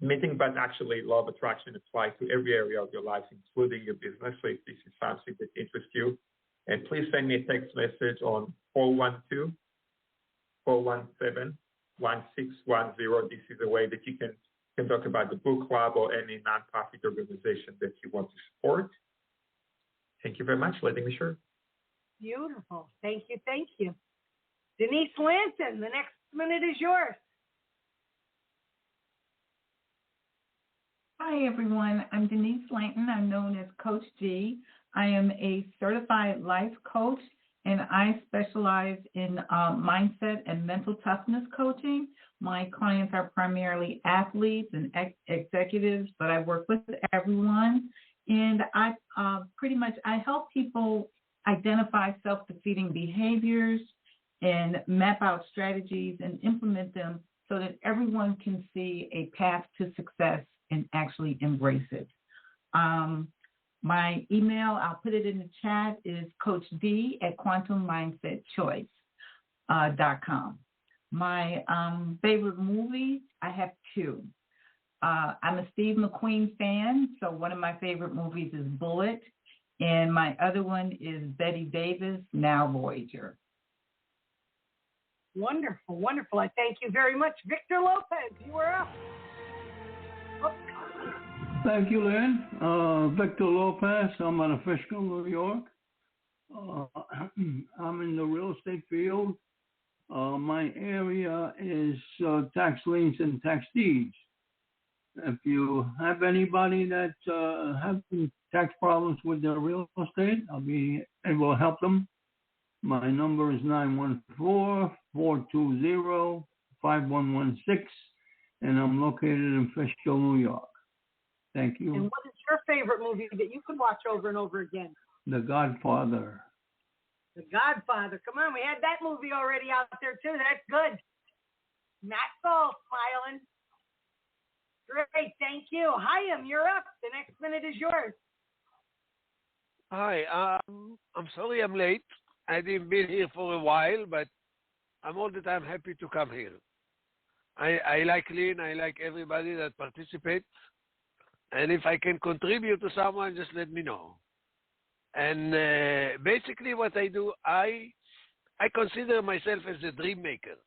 meeting, but actually law of attraction applies to every area of your life, including your business. So if this is something that interests you, and please send me a text message on 412-417-1610. This is a way that you can You can talk about the book club or any nonprofit organization that you want to support. Thank you very much for letting me share. Beautiful. Thank you. Thank you. Denise Lanton, the next minute is yours. Hi, everyone. I'm Denise Lanton. I'm known as Coach D. I am a certified life coach, and I specialize in mindset and mental toughness coaching. My clients are primarily athletes and executives, but I work with everyone. And I I help people identify self-defeating behaviors and map out strategies and implement them so that everyone can see a path to success and actually embrace it. My email, I'll put it in the chat, is coachd@quantummindsetchoice.com. My favorite movies, I have two. I'm a Steve McQueen fan, so one of my favorite movies is Bullet, and my other one is Betty Davis, Now Voyager. Wonderful, wonderful. I thank you very much. Victor Lopez, you are up. Thank you, Lynn. Victor Lopez. I'm out of Fishkill, New York. I'm in the real estate field. My area is tax liens and tax deeds. If you have anybody that have tax problems with their real estate, I'll be able to help them. My number is 914-420-5116, and I'm located in Fishkill, New York. Thank you. And what is your favorite movie that you can watch over and over again? The Godfather. The Godfather. Come on, we had that movie already out there too. That's good. Matt Saul smiling. Great, thank you. Hyam, you're up. The next minute is yours. Hi, I'm sorry I'm late. I didn't been here for a while, but I'm all the time happy to come here. I like Lynn. I like everybody that participates. And if I can contribute to someone, just let me know. And basically what I do, I consider myself as a dream maker.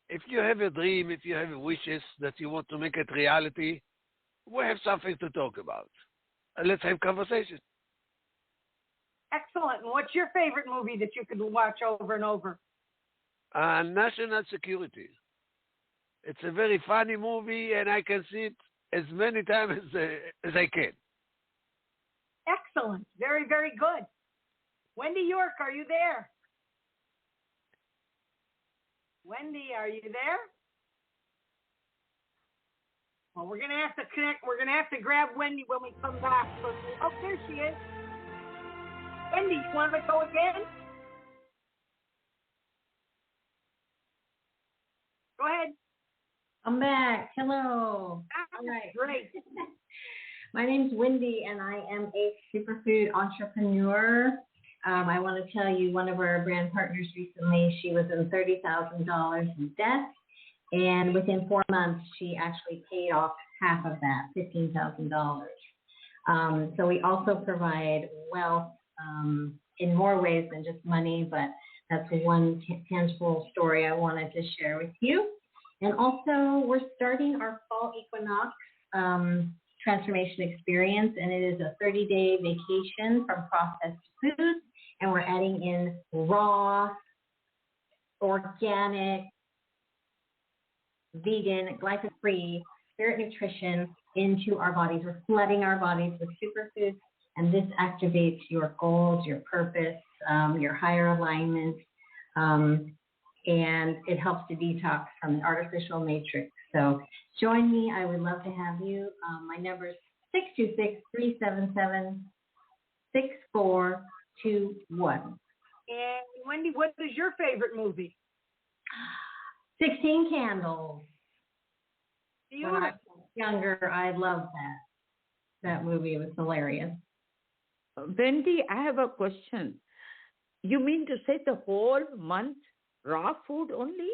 If you have a dream, if you have wishes that you want to make it reality, we have something to talk about. Let's have conversation. Excellent. And what's your favorite movie that you can watch over and over? National Security. It's a very funny movie, and I can see it as many times as I can. Excellent. Very, very good. Wendy York, are you there? Wendy, are you there? Well, we're going to have to connect. We're going to have to grab Wendy when we come back. Oh, there she is. Wendy, you want to go again? Go ahead. I'm back. Hello. All right. Great. My name's Wendy, and I am a superfood entrepreneur. I want to tell you, one of our brand partners recently, she was in $30,000 in debt, and within 4 months, she actually paid off half of that, $15,000. So we also provide wealth in more ways than just money, but that's one tangible story I wanted to share with you. And also, we're starting our fall equinox transformation experience, and it is a 30-day vacation from processed foods, and we're adding in raw, organic, vegan, glyphosate-free, spirit nutrition into our bodies. We're flooding our bodies with superfoods, and this activates your goals, your purpose, your higher alignment, and it helps to detox from the artificial matrix. So join me. I would love to have you. My number is 626-377-6421. And Wendy, what is your favorite movie? 16 Candles. Beautiful. When I was younger, I loved that movie. It was hilarious. Wendy, I have a question. You mean to say the whole month raw food only?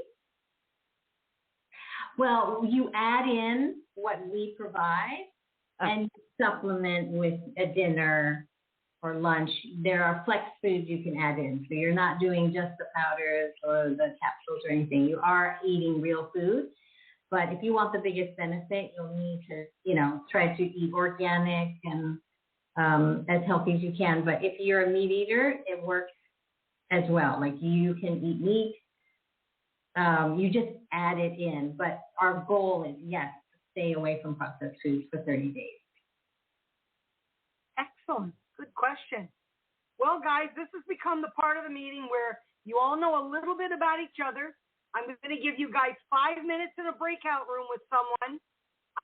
Well, you add in what we provide and supplement with a dinner or lunch. There are flex foods you can add in. So you're not doing just the powders or the capsules or anything. You are eating real food, But if you want the biggest benefit, you'll need to, try to eat organic and as healthy as you can. But if you're a meat eater, it works as well. Like you can eat meat. You just add it in. But our goal is, yes, to stay away from processed foods for 30 days. Excellent. Good question. Well, guys, this has become the part of the meeting where you all know a little bit about each other. I'm going to give you guys 5 minutes in a breakout room with someone.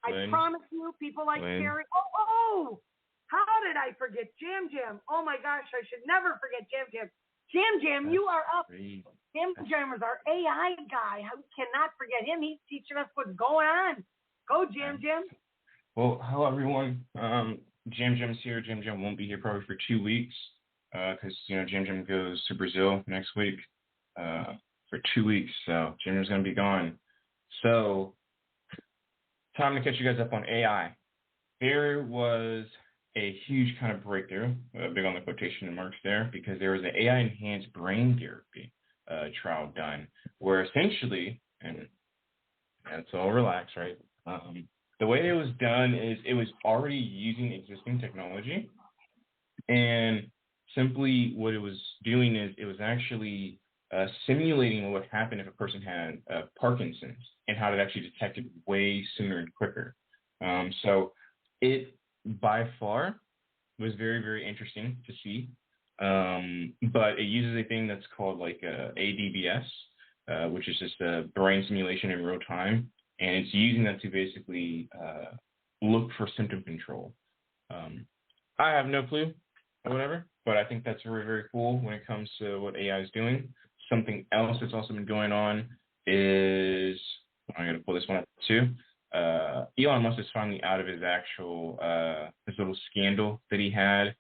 I promise you, people like Terry. Oh, how did I forget Jam Jam? Oh, my gosh, I should never forget Jam Jam. Jam Jam, you are up. Jam Jam is our AI guy. I cannot forget him. He's teaching us what's going on. Go, Jam Jam. Well, hello, everyone. Jam Jam's here. Jam Jam won't be here probably for 2 weeks because, Jam Jam goes to Brazil next week for 2 weeks. So Jam Jam's going to be gone. So time to catch you guys up on AI. There was a huge kind of breakthrough, big on the quotation marks there, because there was an AI-enhanced brain therapy trial done where essentially, and it's all relaxed, right? The way it was done is it was already using existing technology, and simply what it was doing is it was actually simulating what would happen if a person had Parkinson's and how to actually detect it way sooner and quicker. So it by far was very, very interesting to see. But it uses a thing that's called like ADBS, which is just a brain simulation in real time. And it's using that to basically look for symptom control. I have no clue or whatever, but I think that's very, very cool when it comes to what AI is doing. Something else that's also been going on is, I'm going to pull this one up too. Elon Musk is finally out of his actual, this little scandal that he had.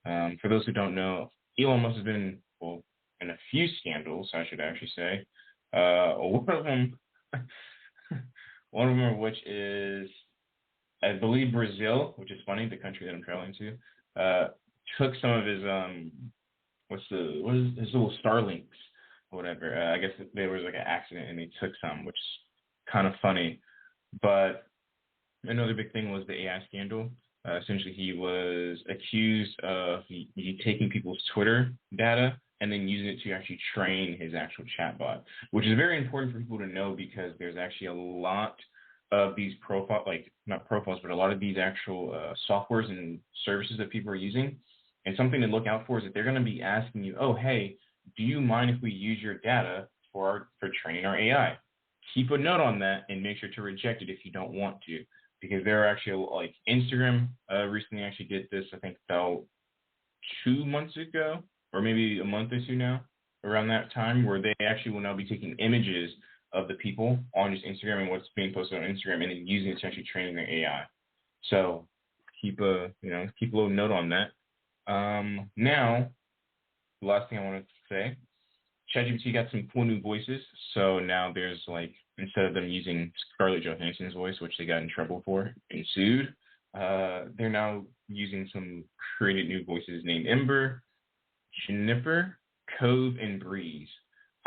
For those who don't know, Elon Musk has been, in a few scandals, I should actually say. One of them, which is, I believe, Brazil, which is funny, the country that I'm traveling to, took some of his, his little Starlinks, or whatever. I guess there was like an accident and they took some, which is kind of funny. But another big thing was the AI scandal. Essentially, he was accused of taking people's Twitter data and then using it to actually train his actual chatbot, which is very important for people to know because there's actually a lot of these not profiles, but a lot of these actual softwares and services that people are using. And something to look out for is that they're going to be asking you, oh, hey, do you mind if we use your data for training our AI? Keep a note on that and make sure to reject it if you don't want to, because there are actually, like, Instagram recently actually did this, I think about 2 months ago, or maybe a month or two now, around that time, where they actually will now be taking images of the people on just Instagram and what's being posted on Instagram and then using it to actually train their AI. So keep a little note on that. Now, the last thing I wanted to say, ChatGPT got some cool new voices. So now there's like, instead of them using Scarlett Johansson's voice, which they got in trouble for and sued, they're now using some created new voices named Ember, Juniper, Cove, and Breeze.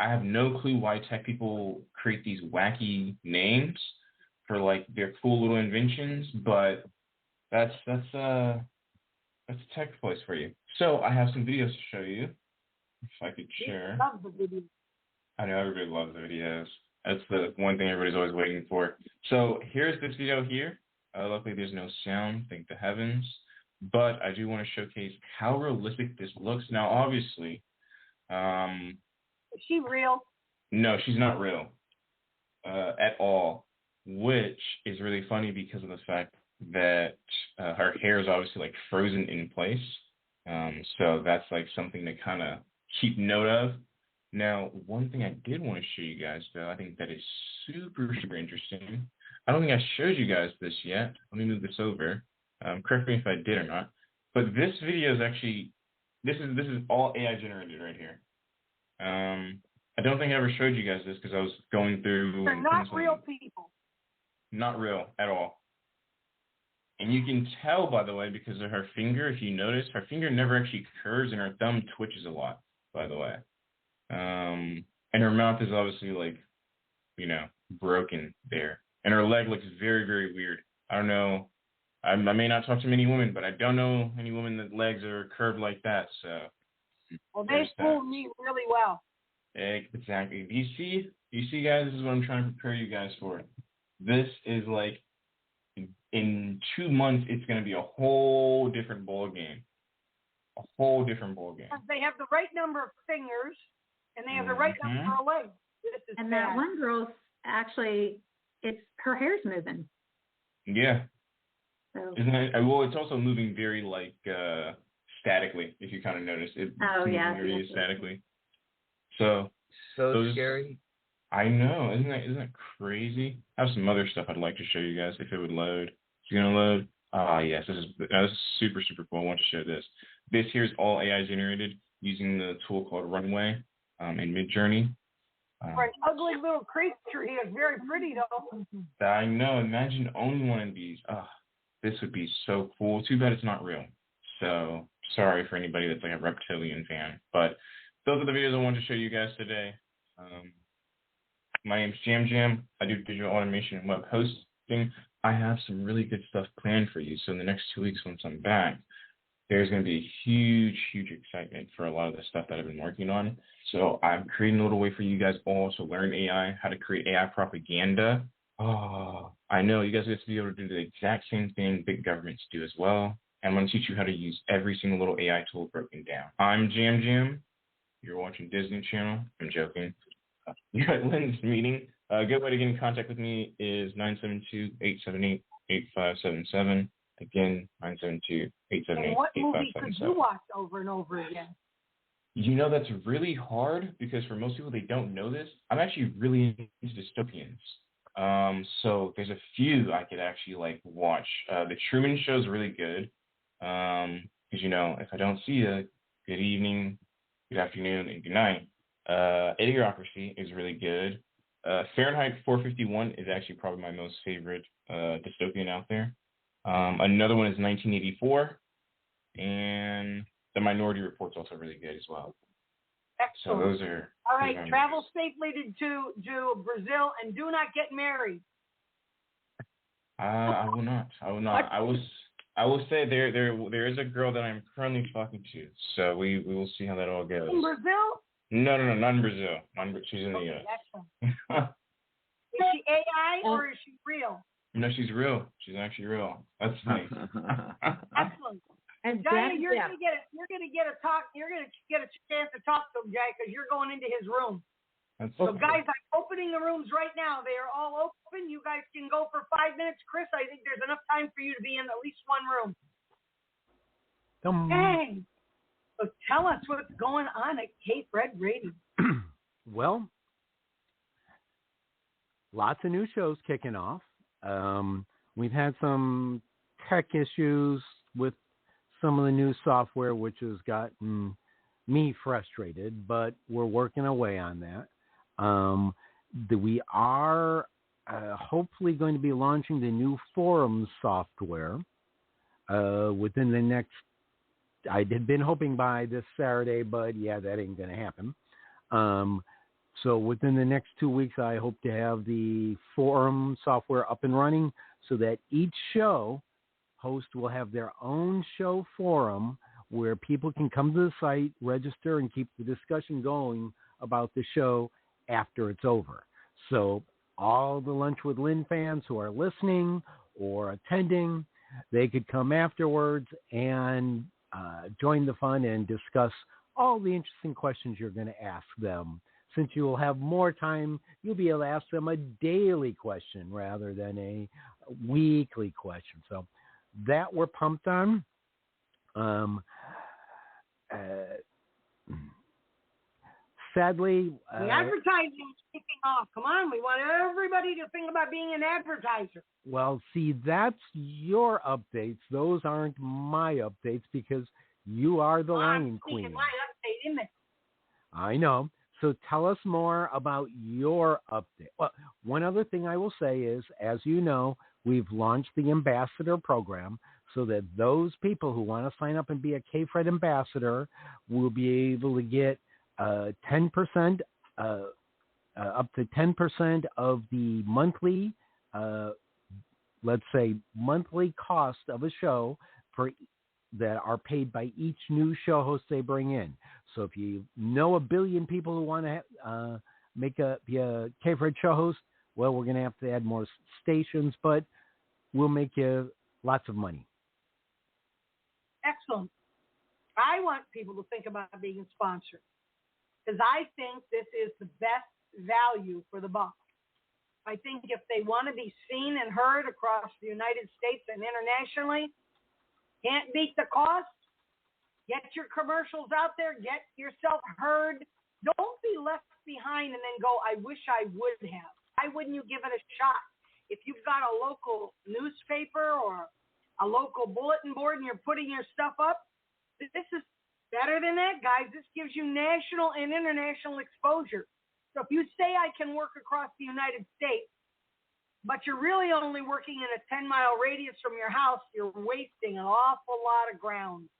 I have no clue why tech people create these wacky names for like their cool little inventions, but that's a tech place for you. So I have some videos to show you. If I could share. Love the video. I know everybody loves the videos. That's the one thing everybody's always waiting for. So here's this video here. Luckily, there's no sound, thank the heavens. But I do want to showcase how realistic this looks. Now, obviously, is she real? No, she's not real at all, which is really funny because of the fact that her hair is obviously like frozen in place. So that's like something to kind of keep note of. Now, one thing I did want to show you guys, though, I think that is super, super interesting. I don't think I showed you guys this yet. Let me move this over. Correct me if I did or not. But this video is actually, this is all AI generated right here. I don't think I ever showed you guys this because I was going through. They're not real people. Not real at all. And you can tell, by the way, because of her finger, if you notice, her finger never actually curves and her thumb twitches a lot, by the way. And her mouth is obviously like, broken there. and her leg looks very, very weird. I don't know. I may not talk to many women, but I don't know any women that legs are curved like that. So. Well, they fooled me really well. Exactly. Do you see, guys? This is what I'm trying to prepare you guys for. This is like, in 2 months, it's going to be a whole different ball game. A whole different ball game. They have the right number of fingers, and they have the right number of legs. And that one girl's actually, her hair's moving. Yeah. So. Isn't it? Well, it's also moving very like statically. If you kind of notice, it moves very statically. So scary. I know, isn't that crazy? I have some other stuff I'd like to show you guys if it would load. It's gonna load. Yes, this is super, super cool. I want to show this. This here is all AI generated using the tool called Runway in Midjourney. For an ugly little creature, he is very pretty though. I know. Imagine owning one of these. This would be so cool. Too bad it's not real. So sorry for anybody that's like a reptilian fan. But those are the videos I wanted to show you guys today. My name's Jam. I do digital automation and web hosting. I have some really good stuff planned for you. So in the next 2 weeks, once I'm back, there's going to be huge, huge excitement for a lot of the stuff that I've been working on. So I'm creating a little way for you guys all to learn AI, how to create AI propaganda. I know you guys get to be able to do the exact same thing big governments do as well. I'm going to teach you how to use every single little AI tool broken down. I'm Jam. You're watching Disney Channel. I'm joking. You got Lynn's meeting. A good way to get in contact with me is 972-878-8577. Again, 972-878-8577. What movie could you watch over and over again? You know, that's really hard because for most people, they don't know this. I'm actually really into dystopians. So there's a few I could actually like watch. The Truman Show is really good. Because, you know, if I don't see you, good evening, good afternoon, and good night. Idiocracy is really good. Fahrenheit 451 is actually probably my most favorite dystopian out there. Another one is 1984, and The Minority Report's also really good as well. Excellent. So those are all right. Travel safely to Brazil, and do not get married. I will not. I will say there is a girl that I'm currently talking to, so we will see how that all goes. In Brazil? No, not in Brazil. She's in the U.S. Excellent. Is she AI or is she real? No, she's real. She's actually real. That's nice. Excellent. And Jaya, you're gonna get a chance to talk to him, Jaya, because you're going into his room. So guys, I'm opening the rooms right now. They are all open. You guys can go for 5 minutes. Chris, I think there's enough time for you to be in at least one room. Dang. So tell us what's going on at K-Fred Radio. Well, lots of new shows kicking off. We've had some tech issues with some of the new software, which has gotten me frustrated, but we're working away on that. We are hopefully going to be launching the new Forums software within the next, I had been hoping by this Saturday, but yeah, that ain't going to happen. So within the next 2 weeks, I hope to have the Forum software up and running so that each show host will have their own show forum where people can come to the site, register, and keep the discussion going about the show after it's over. So all the Lunch with Lynn fans who are listening or attending, they could come afterwards and join the fun and discuss all the interesting questions you're going to ask them. Since you will have more time, you'll be able to ask them a daily question rather than a weekly question. So that we're pumped on. Sadly, the advertising is kicking off. Come on, we want everybody to think about being an advertiser. Well, see, that's your updates. Those aren't my updates because you are the line queen. My update, isn't it? I know. So tell us more about your update. Well, one other thing I will say is, as you know, we've launched the ambassador program so that those people who want to sign up and be a K-Fred ambassador will be able to get 10%, up to 10% of the monthly let's say, monthly cost of a show that are paid by each new show host they bring in. So if you know a billion people who want to be a K-Fred show host, well, we're going to have to add more stations, but we'll make you lots of money. Excellent. I want people to think about being sponsored because I think this is the best value for the buck. I think if they want to be seen and heard across the United States and internationally, can't beat the cost. Get your commercials out there. Get yourself heard. Don't be left behind and then go, I wish I would have. Why wouldn't you give it a shot? If you've got a local newspaper or a local bulletin board and you're putting your stuff up, this is better than that, guys. This gives you national and international exposure. So if you say I can work across the United States, but you're really only working in a 10-mile radius from your house, you're wasting an awful lot of ground.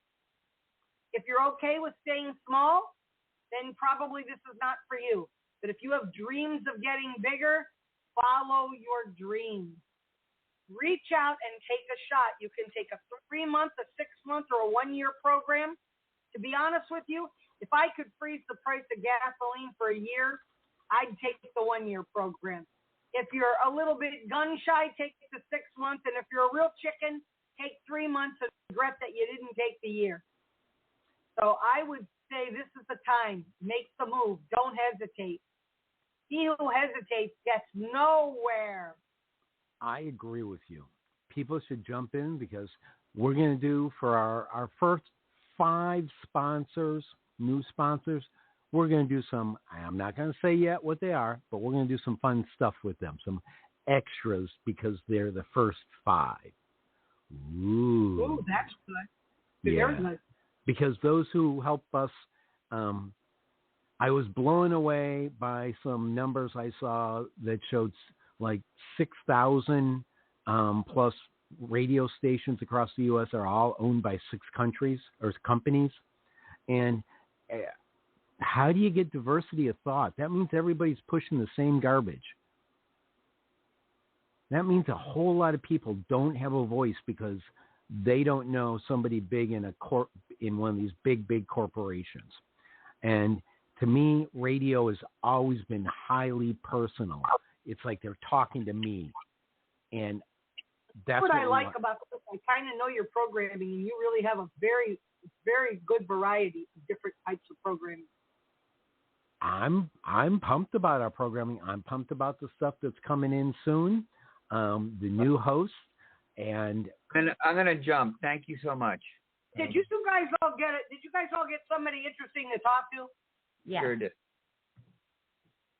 If you're okay with staying small, then probably this is not for you. But if you have dreams of getting bigger, follow your dreams. Reach out and take a shot. You can take a 3-month, a 6-month, or a 1-year program. To be honest with you, if I could freeze the price of gasoline for a year, I'd take the 1-year program. If you're a little bit gun-shy, take the 6 months. And if you're a real chicken, take 3 months and regret that you didn't take the year. So I would say this is the time. Make the move. Don't hesitate. He who hesitates gets nowhere. I agree with you. People should jump in because we're going to do for our first 5 sponsors, new sponsors, we're going to do some, I'm not going to say yet what they are, but we're going to do some fun stuff with them, some extras because they're the first 5. Ooh, that's good. Yeah. Very good. Because those who help us, I was blown away by some numbers I saw that showed like 6,000 plus radio stations across the U.S. are all owned by 6 countries or companies. And how do you get diversity of thought? That means everybody's pushing the same garbage. That means a whole lot of people don't have a voice because they don't know somebody big in one of these big corporations. And to me, radio has always been highly personal. It's like they're talking to me. And that's what I like about this. I kind of know your programming, and you really have a very, very good variety of different types of programming. I'm pumped about our programming. I'm pumped about the stuff that's coming in soon. The new hosts. And I'm going to jump. Thank you so much. Did you guys all get it? Did you guys all get somebody interesting to talk to? Yeah. Sure did.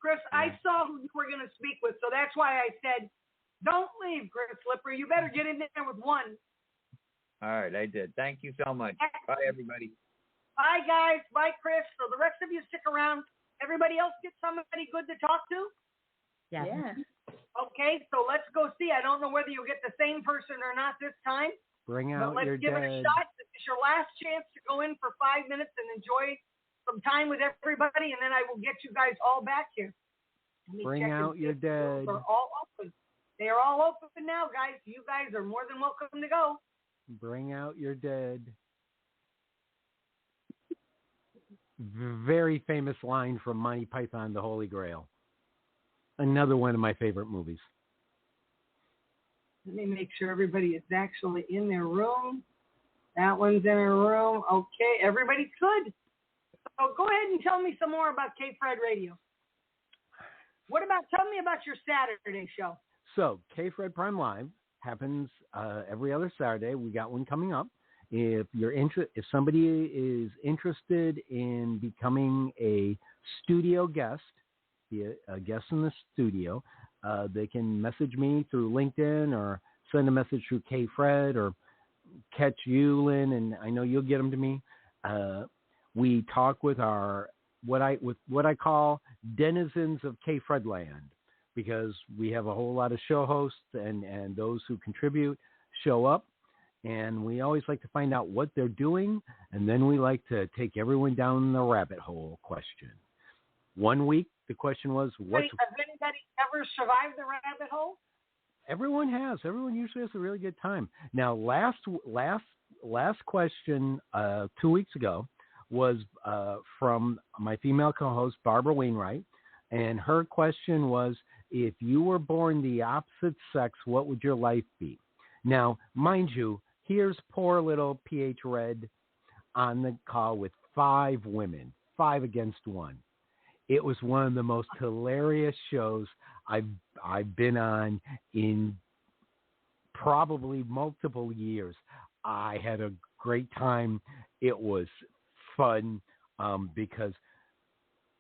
Chris, I saw who you were going to speak with, so that's why I said, don't leave, Chris Slipper. You better get in there with one. All right, I did. Thank you so much. Bye, everybody. Bye, guys. Bye, Chris. So the rest of you stick around. Everybody else get somebody good to talk to? Yeah. Okay, so let's go see. I don't know whether you'll get the same person or not this time. Bring out but let's give it a shot. This is your last chance to go in for 5 minutes and enjoy some time with everybody, and then I will get you guys all back here. Bring out your dead. They're all open. They are all open now, guys. You guys are more than welcome to go. Bring out your dead. Very famous line from Monty Python, The Holy Grail. Another one of my favorite movies. Let me make sure everybody is actually in their room. That one's in their room. Okay, everybody's good. So go ahead and tell me some more about K-Fred Radio. Tell me about your Saturday show. So K-Fred Prime Live happens every other Saturday. We got one coming up. If somebody is interested in becoming a studio guest, be a guest in the studio, they can message me through LinkedIn or send a message through K-Fred or catch you, Lynn, and I know you'll get them to me. We talk with what I call denizens of K-Fred land, because we have a whole lot of show hosts and those who contribute show up, and we always like to find out what they're doing, and then we like to take everyone down the rabbit hole question. 1 week, the question was, has anybody ever survived the rabbit hole? Everyone has. Everyone usually has a really good time. Now, last question 2 weeks ago was from my female co-host, Barbara Wainwright, and her question was, if you were born the opposite sex, what would your life be? Now, mind you, here's poor little PH Red on the call with 5 women, 5 against 1. It was one of the most hilarious shows I've been on in probably multiple years. I had a great time. It was fun because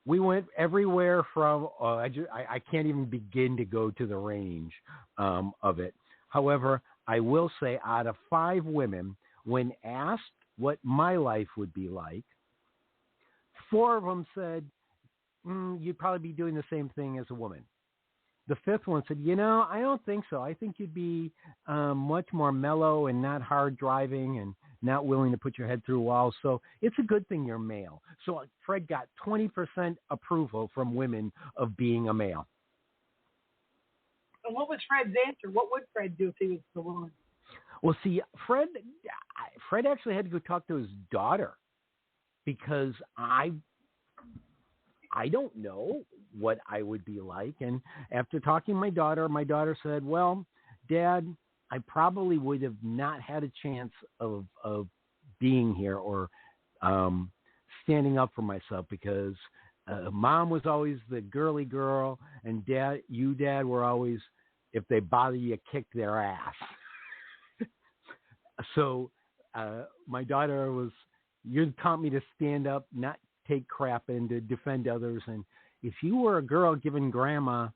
we went everywhere from I can't even begin to go to the range of it. However, I will say out of 5 women, when asked what my life would be like, 4 of them said, you'd probably be doing the same thing as a woman. The 5th one said, I don't think so. I think you'd be much more mellow and not hard driving and not willing to put your head through walls. So it's a good thing you're male. So Fred got 20% approval from women of being a male. And what was Fred's answer? What would Fred do if he was the woman? Well, see, Fred actually had to go talk to his daughter because I don't know what I would be like. And after talking to my daughter said, well, Dad, I probably would have not had a chance of being here or standing up for myself because Mom was always the girly girl and Dad, were always, if they bother you, kick their ass. So my daughter was, you taught me to stand up, not take crap and to defend others. And if you were a girl given grandma,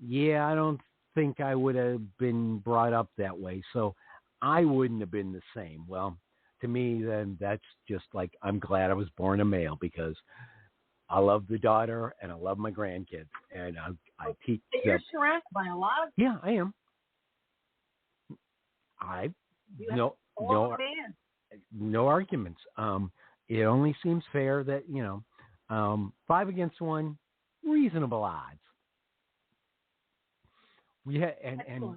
I don't think I would have been brought up that way. So I wouldn't have been the same. Well, to me, then that's just like, I'm glad I was born a male because I love the daughter and I love my grandkids. And I teach them. You're surrounded by a lot of. Yeah, I am. No arguments. It only seems fair that, 5 against 1, reasonable odds. Yeah, and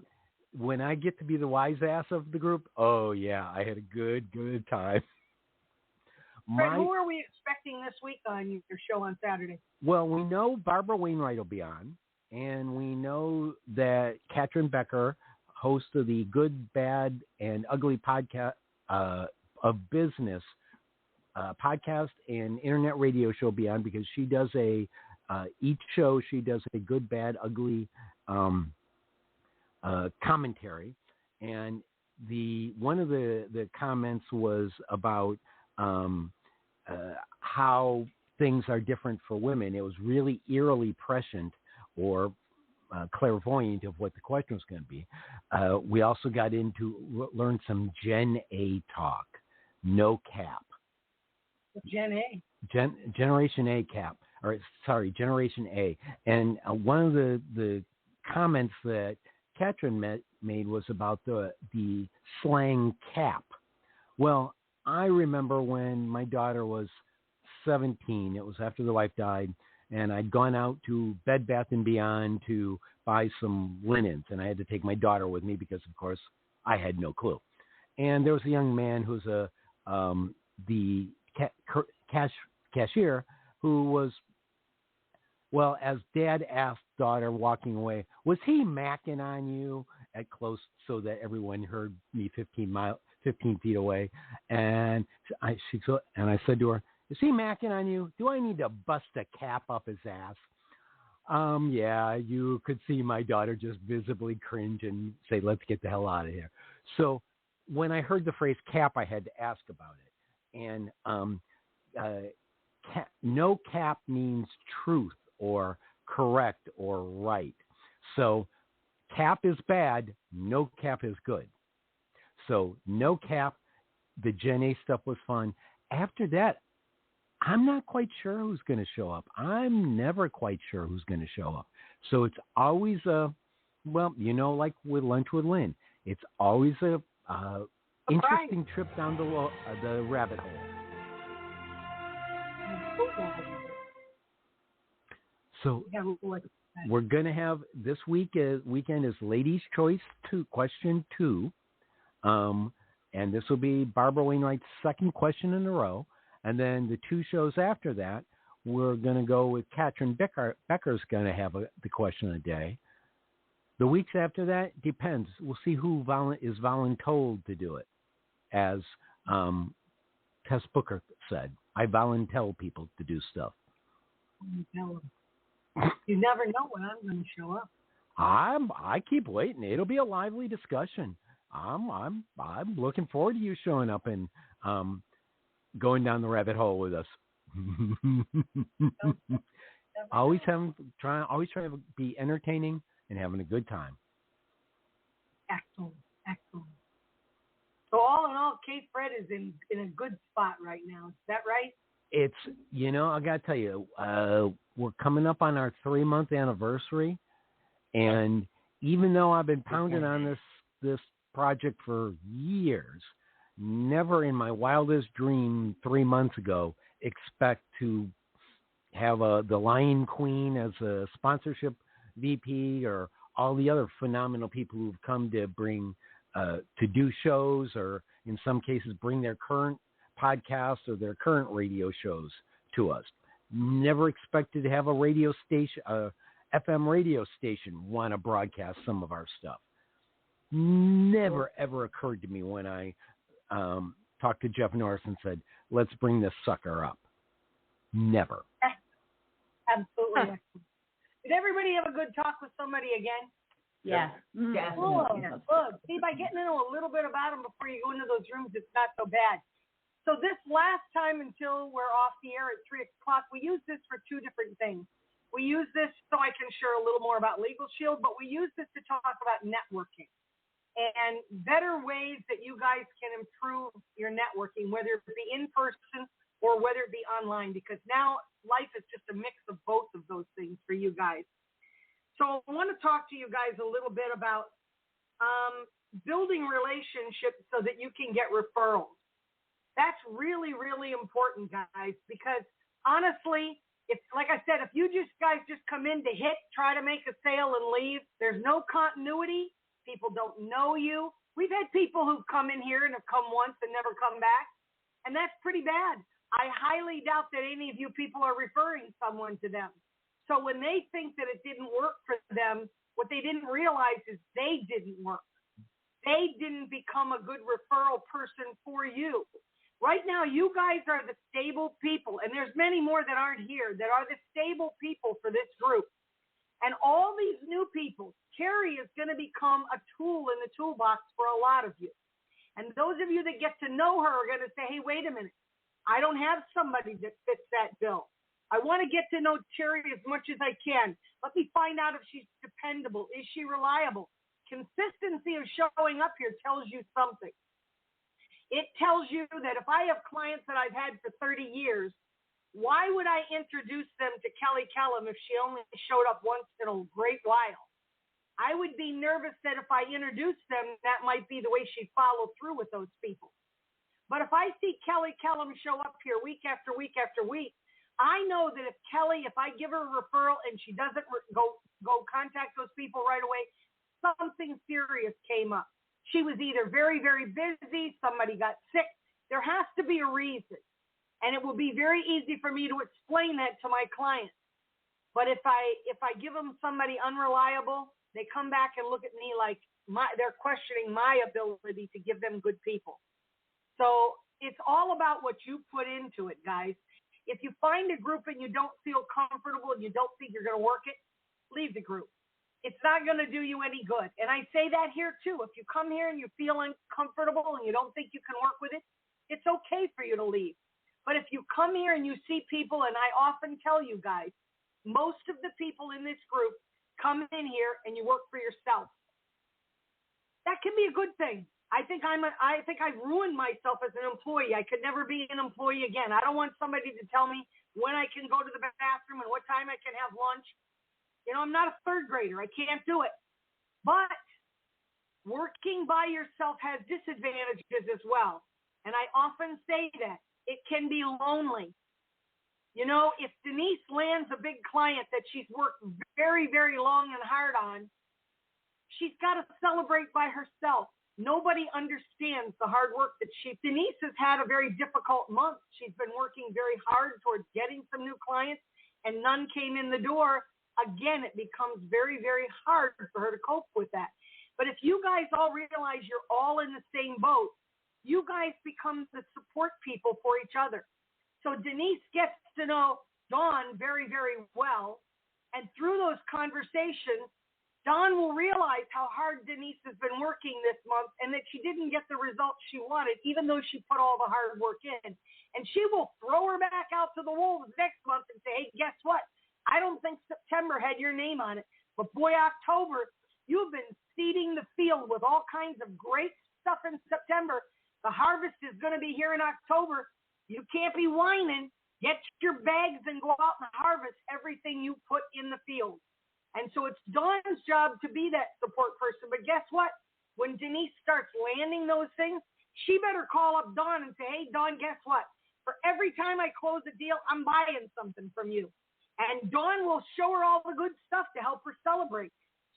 when I get to be the wise ass of the group, oh yeah, I had a good time. Fred, who are we expecting this week on your show on Saturday? Well, we know Barbara Wainwright will be on, and we know that Katrin Becker, host of the Good, Bad, and Ugly podcast of business podcast and internet radio show will be on because she does each show she does a good, bad, ugly commentary, and one of the comments was about how things are different for women. It was really eerily prescient or clairvoyant of what the question was going to be. We also got into learn some Gen A talk, no cap. Gen A. Generation A cap, Generation A. And one of the comments that Katrin made was about the slang cap. Well, I remember when my daughter was 17, it was after the wife died, and I'd gone out to Bed Bath & Beyond to buy some linens, and I had to take my daughter with me because, of course, I had no clue. And there was a young man who's the cashier who was, well, as Dad asked daughter walking away, was he macking on you at close so that everyone heard me 15 feet away? And I said to her, is he macking on you? Do I need to bust a cap up his ass? Yeah, you could see my daughter just visibly cringe and say, let's get the hell out of here. So when I heard the phrase cap, I had to ask about it. And no cap means truth or correct or right. So cap is bad, no cap is good. So no cap, the Gen A stuff was fun. After that, I'm not quite sure who's going to show up. I'm never quite sure who's going to show up. So it's always like with Lunch with Lynn, it's always a interesting trip down the rabbit hole. So Yeah, we're going to have this weekend is Ladies' Choice 2, question 2. And this will be Barbara Wainwright's second question in a row. And then the 2 shows after that, we're going to go with Katrin Becker. Becker's going to have the question of the day. The weeks after that, depends. We'll see who is voluntold to do it. As Tess Booker said, I volunteer people to do stuff. You never know when I'm going to show up. I keep waiting. It'll be a lively discussion. I'm looking forward to you showing up and going down the rabbit hole with us. always trying to be entertaining and having a good time. Excellent. So all in all, Kate Fred is in a good spot right now. Is that right? It's, I got to tell you, we're coming up on our 3-month anniversary. And even though I've been pounding on this project for years, never in my wildest dream 3 months ago expect to have the Lion Queen as a sponsorship VP or all the other phenomenal people who've come to bring to do shows, or in some cases bring their current podcasts or their current radio shows to us. Never expected to have a radio station, FM radio station, want to broadcast some of our stuff. Never ever occurred to me when I talked to Jeff Norris and said, let's bring this sucker up. Never. Absolutely. Did everybody have a good talk with somebody again? Yes. Good. See, by getting to know a little bit about them before you go into those rooms, it's not so bad. So this last time, until we're off the air at 3 o'clock, we use this for 2 different things. We use this so I can share a little more about Legal Shield, but we use this to talk about networking and better ways that you guys can improve your networking, whether it be in person or whether it be online, because now life is just a mix of both of those things for you guys. So I want to talk to you guys a little bit about building relationships so that you can get referrals. That's really, really important, guys, because honestly, if, like I said, if you guys just come in to try to make a sale and leave, there's no continuity. People don't know you. We've had people who've come in here and have come once and never come back, and that's pretty bad. I highly doubt that any of you people are referring someone to them. So when they think that it didn't work for them, what they didn't realize is they didn't work. They didn't become a good referral person for you. Right now, you guys are the stable people, and there's many more that aren't here that are the stable people for this group. And all these new people, Carrie is going to become a tool in the toolbox for a lot of you. And those of you that get to know her are going to say, hey, wait a minute. I don't have somebody that fits that bill. I want to get to know Terry as much as I can. Let me find out if she's dependable. Is she reliable? Consistency of showing up here tells you something. It tells you that if I have clients that I've had for 30 years, why would I introduce them to Kelly Kellum if she only showed up once in a great while? I would be nervous that if I introduced them, that might be the way she'd follow through with those people. But if I see Kelly Kellum show up here week after week after week, I know that if I give her a referral and she doesn't go contact those people right away, something serious came up. She was either very, very busy, somebody got sick. There has to be a reason. And it will be very easy for me to explain that to my clients. But if I give them somebody unreliable, they come back and look at me like they're questioning my ability to give them good people. So it's all about what you put into it, guys. If you find a group and you don't feel comfortable and you don't think you're going to work it, leave the group. It's not going to do you any good. And I say that here too. If you come here and you feel uncomfortable and you don't think you can work with it, it's okay for you to leave. But if you come here and you see people, and I often tell you guys, most of the people in this group come in here and you work for yourself. That can be a good thing. I think I've ruined myself as an employee. I could never be an employee again. I don't want somebody to tell me when I can go to the bathroom and what time I can have lunch. I'm not a third grader. I can't do it. But working by yourself has disadvantages as well. And I often say that. It can be lonely. You know, if Denise lands a big client that she's worked very, very long and hard on, she's got to celebrate by herself. Nobody understands the hard work that Denise has had a very difficult month. She's been working very hard towards getting some new clients, and none came in the door. Again, it becomes very, very hard for her to cope with that. But if you guys all realize you're all in the same boat, you guys become the support people for each other. So Denise gets to know Dawn very, very well. And through those conversations, Dawn will realize how hard Denise has been working this month and that she didn't get the results she wanted, even though she put all the hard work in. And she will throw her back out to the wolves next month and say, hey, guess what? I don't think September had your name on it. But boy, October, you've been seeding the field with all kinds of great stuff in September. The harvest is going to be here in October. You can't be whining. Get your bags and go out and harvest everything you put in the field. And so it's Dawn's job to be that support person. But guess what? When Denise starts landing those things, she better call up Dawn and say, hey, Dawn, guess what? For every time I close a deal, I'm buying something from you. And Dawn will show her all the good stuff to help her celebrate.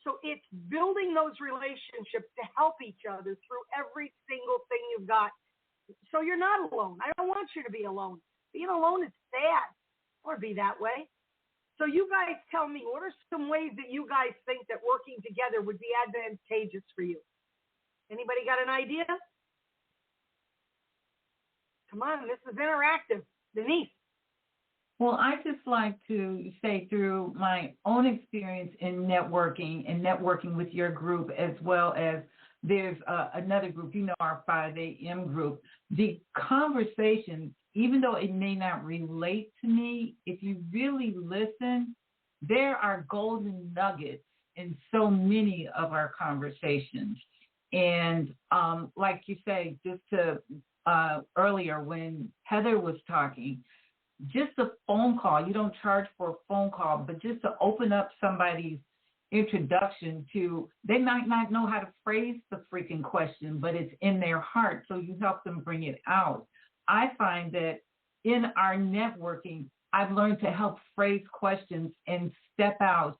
So it's building those relationships to help each other through every single thing you've got. So you're not alone. I don't want you to be alone. Being alone is sad. Or be that way. So you guys tell me, what are some ways that you guys think that working together would be advantageous for you? Anybody got an idea? Come on, this is interactive. Denise. Well, I just like to say through my own experience in networking and networking with your group, as well as there's another group, you know, our 5 a.m. group, the conversation, even though it may not relate to me, if you really listen, there are golden nuggets in so many of our conversations. And like you say, just to earlier when Heather was talking, just a phone call, you don't charge for a phone call, but just to open up somebody's introduction to, they might not know how to phrase the freaking question, but it's in their heart, so you help them bring it out. I find that in our networking, I've learned to help phrase questions and step out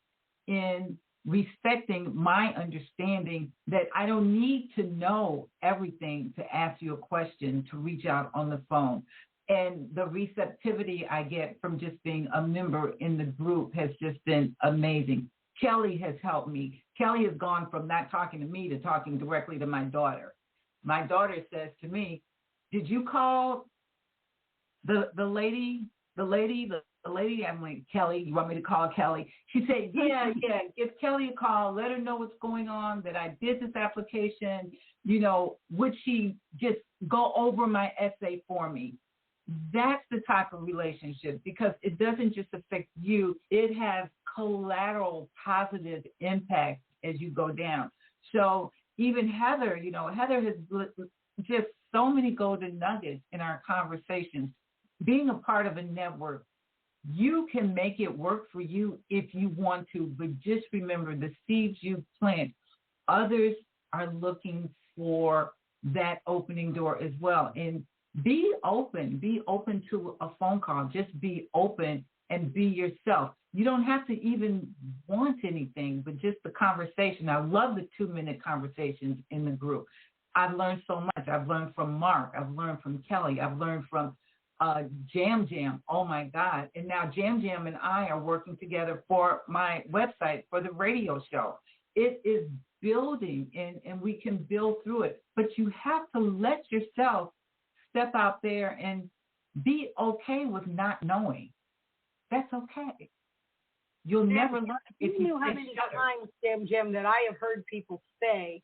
in respecting my understanding that I don't need to know everything to ask you a question to reach out on the phone. And the receptivity I get from just being a member in the group has just been amazing. Kelly has helped me. Kelly has gone from not talking to me to talking directly to my daughter. My daughter says to me, did you call the lady? I'm like, Kelly, you want me to call Kelly? She said, yeah, give Kelly a call. Let her know what's going on, that I did this application. You know, would she just go over my essay for me? That's the type of relationship, because it doesn't just affect you. It has collateral positive impact as you go down. So even Heather, you know, Heather has just so many golden nuggets in our conversations. Being a part of a network, you can make it work for you if you want to, but just remember the seeds you plant, others are looking for that opening door as well. And be open to a phone call. Just be open and be yourself. You don't have to even want anything, but just the conversation. I love the 2-minute conversations in the group. I've learned so much. I've learned from Mark. I've learned from Kelly. I've learned from Jam Jam. Oh my God. And now Jam Jam and I are working together for my website for the radio show. It is building, and we can build through it. But you have to let yourself step out there and be okay with not knowing. That's okay. You'll never learn if you know how many times, Jam Jam, that I have heard people say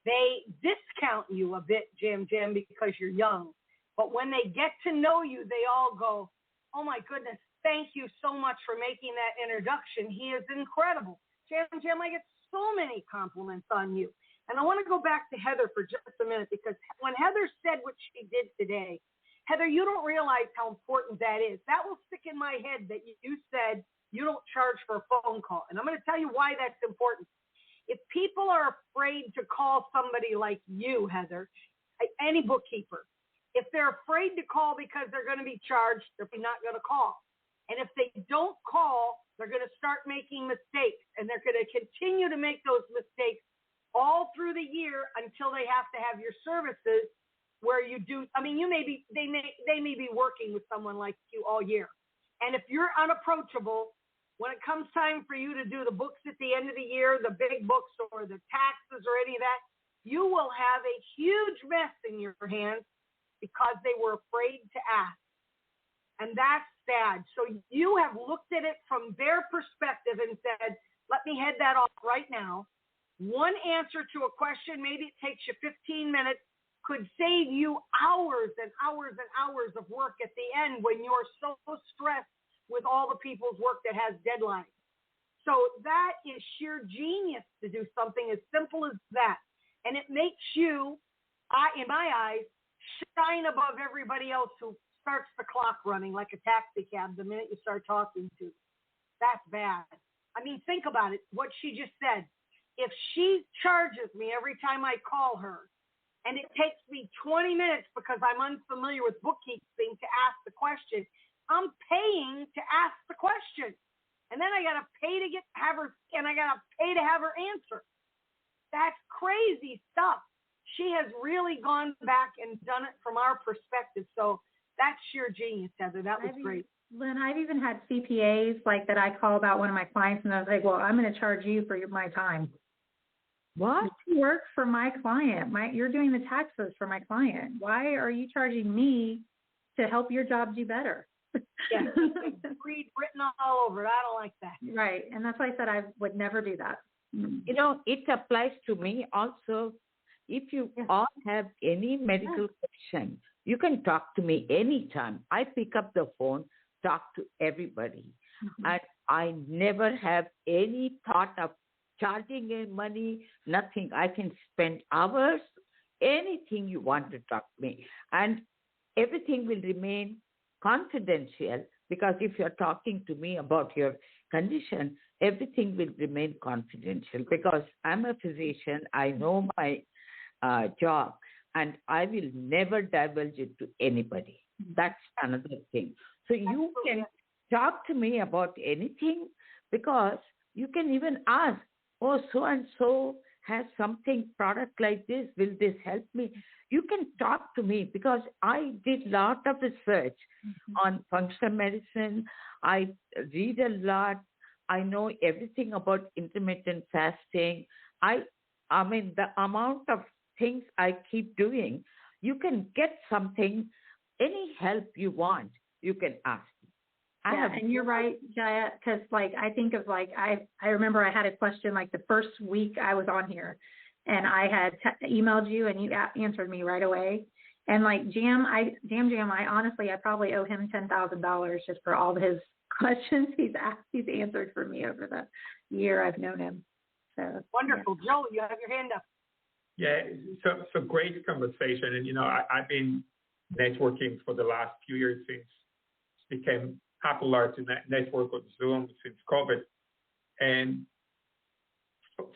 they discount you a bit, Jam Jam, because you're young. But when they get to know you, they all go, oh my goodness, thank you so much for making that introduction. He is incredible. Jam Jam, I get so many compliments on you. And I want to go back to Heather for just a minute, because when Heather said what she did today, Heather, you don't realize how important that is. That will stick in my head that you said you don't charge for a phone call. And I'm going to tell you why that's important. If people are afraid to call somebody like you, Heather, any bookkeeper, if they're afraid to call because they're going to be charged, they're not going to call. And if they don't call, they're going to start making mistakes, and they're going to continue to make those mistakes all through the year until they have to have your services where you do. I mean, they may be working with someone like you all year. And if you're unapproachable, when it comes time for you to do the books at the end of the year, the big books or the taxes or any of that, you will have a huge mess in your hands because they were afraid to ask. And that's sad. So you have looked at it from their perspective and said, let me head that off right now. One answer to a question, maybe it takes you 15 minutes, could save you hours and hours and hours of work at the end when you're so stressed with all the people's work that has deadlines. So that is sheer genius to do something as simple as that. And it makes you, in my eyes, shine above everybody else who starts the clock running like a taxi cab the minute you start talking to. That's bad. I mean, think about it, what she just said. If she charges me every time I call her, and it takes me 20 minutes because I'm unfamiliar with bookkeeping to ask the question, I'm paying to ask the question. And then I got to pay to have her answer. That's crazy stuff. She has really gone back and done it from our perspective. So that's sheer genius, Heather. That was great. Lynn, I've even had CPAs like that I call about one of my clients, and I was like, well, I'm going to charge you for my time. What? You work for my client. You're doing the taxes for my client. Why are you charging me to help your job do better? Yeah, read written all over it. I don't like that. Right. And that's why I said I would never do that. You know, it applies to me also. If you all have any medical question, you can talk to me anytime. I pick up the phone, talk to everybody. And I never have any thought of charging any money, nothing. I can spend hours, anything you want to talk to me. And everything will remain confidential, because if you're talking to me about your condition, everything will remain confidential, because I'm a physician. I know my job, and I will never divulge it to anybody. That's another thing. So you can talk to me about anything, because you can even ask, oh, so-and-so has something, product like this, will this help me? You can talk to me, because I did a lot of research on functional medicine. I read a lot. I know everything about intermittent fasting. I mean, the amount of things I keep doing, you can get something, any help you want, you can ask. And you're right, Jaya, because I think of I remember I had a question the first week I was on here, and I had emailed you and you answered me right away. And Jam, I honestly, I probably owe him $10,000 just for all of his questions he's answered for me over the year I've known him. So wonderful. Yeah. Joe, you have your hand up. Yeah, so great conversation. And, I've been networking for the last few years since it became popular to network on Zoom since COVID. And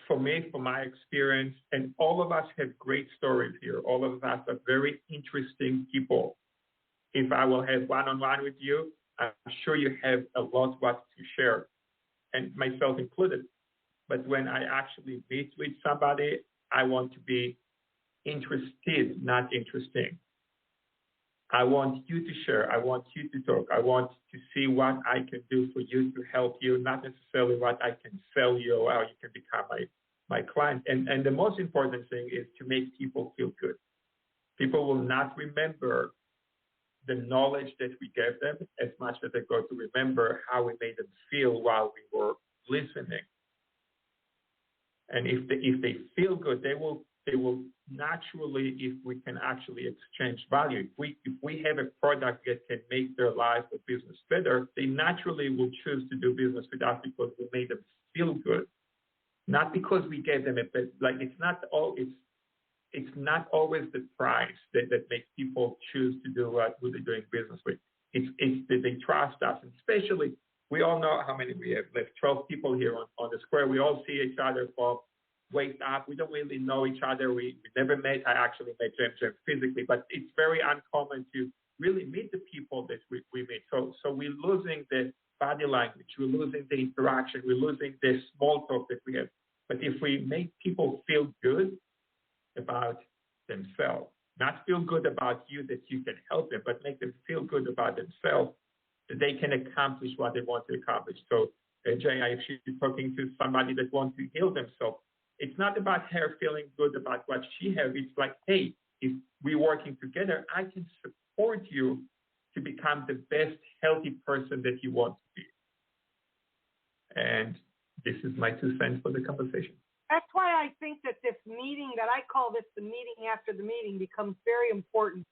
for me, from my experience, and all of us have great stories here. All of us are very interesting people. If I will have one-on-one with you, I'm sure you have a lot what to share, and myself included. But when I actually meet with somebody, I want to be interested, not interesting. I want you to share. I want you to talk. I want to see what I can do for you to help you, not necessarily what I can sell you or how you can become my client. And the most important thing is to make people feel good. People will not remember the knowledge that we gave them as much as they're going to remember how we made them feel while we were listening. And if they feel good, they will naturally, if we can actually exchange value, if we have a product that can make their life or business better, they naturally will choose to do business with us because we made them feel good, not because we gave them it's not always the price that makes people choose to do who they're doing business with. It's that they trust us, and especially we all know how many we have left. 12 people here on the square. We all see each other from waist up. We don't really know each other. We never met. I actually met Jam physically, but it's very uncommon to really meet the people that we meet. So we're losing the body language, we're losing the interaction, we're losing the small talk that we have. But if we make people feel good about themselves, not feel good about you that you can help them, but make them feel good about themselves, that they can accomplish what they want to accomplish. So Jay, I actually talking to somebody that wants to heal themselves. It's not about her feeling good about what she has. It's like, hey, if we're working together, I can support you to become the best healthy person that you want to be. And this is my 2 cents for the conversation. That's why I think that this meeting, that I call this the meeting after the meeting, becomes very important,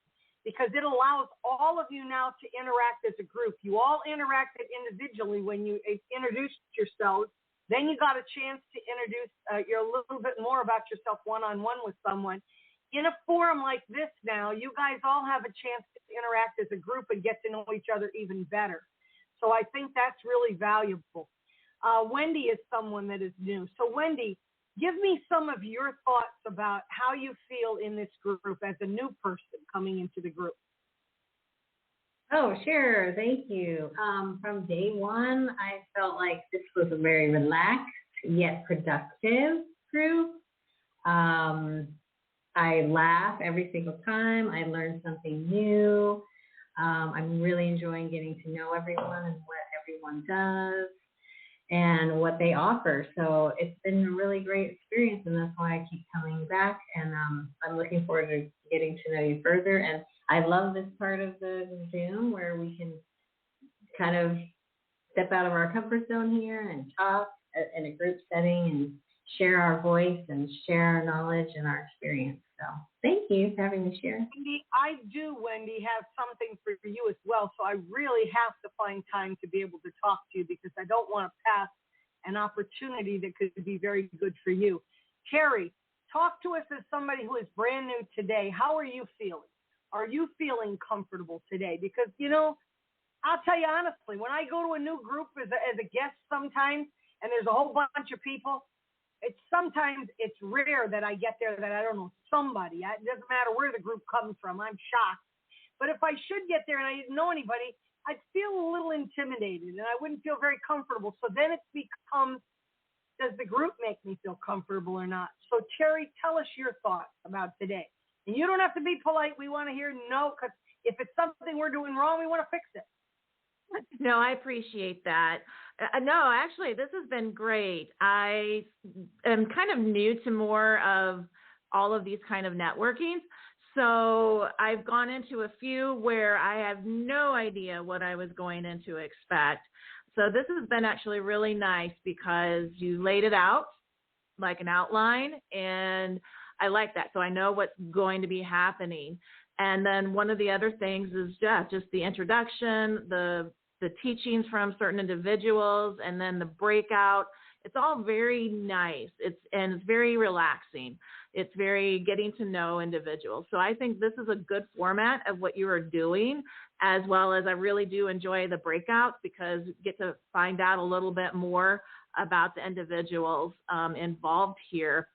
because it allows all of you now to interact as a group. You all interacted individually when you introduced yourselves. Then you got a chance to introduce a little bit more about yourself one-on-one with someone. In a forum like this now, you guys all have a chance to interact as a group and get to know each other even better. So I think that's really valuable. Wendy is someone that is new. So Wendy, give me some of your thoughts about how you feel in this group as a new person coming into the group. Oh, sure. Thank you. From day one, I felt like this was a very relaxed yet productive group. I laugh every single time. I learn something new. I'm really enjoying getting to know everyone and what everyone does and what they offer. So it's been a really great experience, and that's why I keep coming back. And I'm looking forward to getting to know you further. And I love this part of the Zoom where we can kind of step out of our comfort zone here and talk in a group setting and share our voice and share our knowledge and our experience. So thank you for having me share. Wendy, I do, Wendy, have something for you as well. So I really have to find time to be able to talk to you, because I don't want to pass an opportunity that could be very good for you. Carrie, talk to us as somebody who is brand new today. How are you feeling? Are you feeling comfortable today? Because, you know, I'll tell you honestly, when I go to a new group as a guest sometimes, and there's a whole bunch of people, sometimes it's rare that I get there that I don't know somebody. It doesn't matter where the group comes from. I'm shocked. But if I should get there and I didn't know anybody, I'd feel a little intimidated and I wouldn't feel very comfortable. So then it becomes, does the group make me feel comfortable or not? So Terry, tell us your thoughts about today. And you don't have to be polite. We want to hear no, because if it's something we're doing wrong, we want to fix it. No, I appreciate that. No, actually, this has been great. I am kind of new to more of all of these kind of networking. So I've gone into a few where I have no idea what I was going in to expect. So this has been actually really nice because you laid it out like an outline, and I like that. So I know what's going to be happening. And then one of the other things is just the introduction, the teachings from certain individuals, and then the breakout. It's all very nice. It's very relaxing. It's very getting to know individuals. So I think this is a good format of what you are doing, as well as I really do enjoy the breakouts because you get to find out a little bit more about the individuals involved here.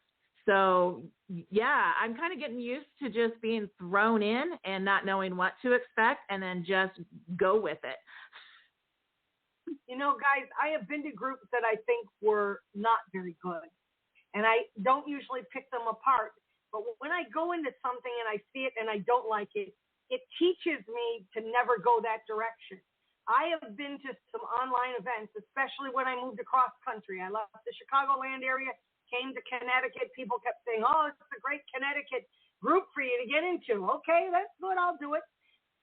So yeah, I'm kind of getting used to just being thrown in and not knowing what to expect and then just go with it. You know, guys, I have been to groups that I think were not very good, and I don't usually pick them apart. But when I go into something and I see it and I don't like it, it teaches me to never go that direction. I have been to some online events, especially when I moved across country. I left the Chicagoland area, came to Connecticut. People kept saying, oh, it's a great Connecticut group for you to get into. Okay, that's good. I'll do it.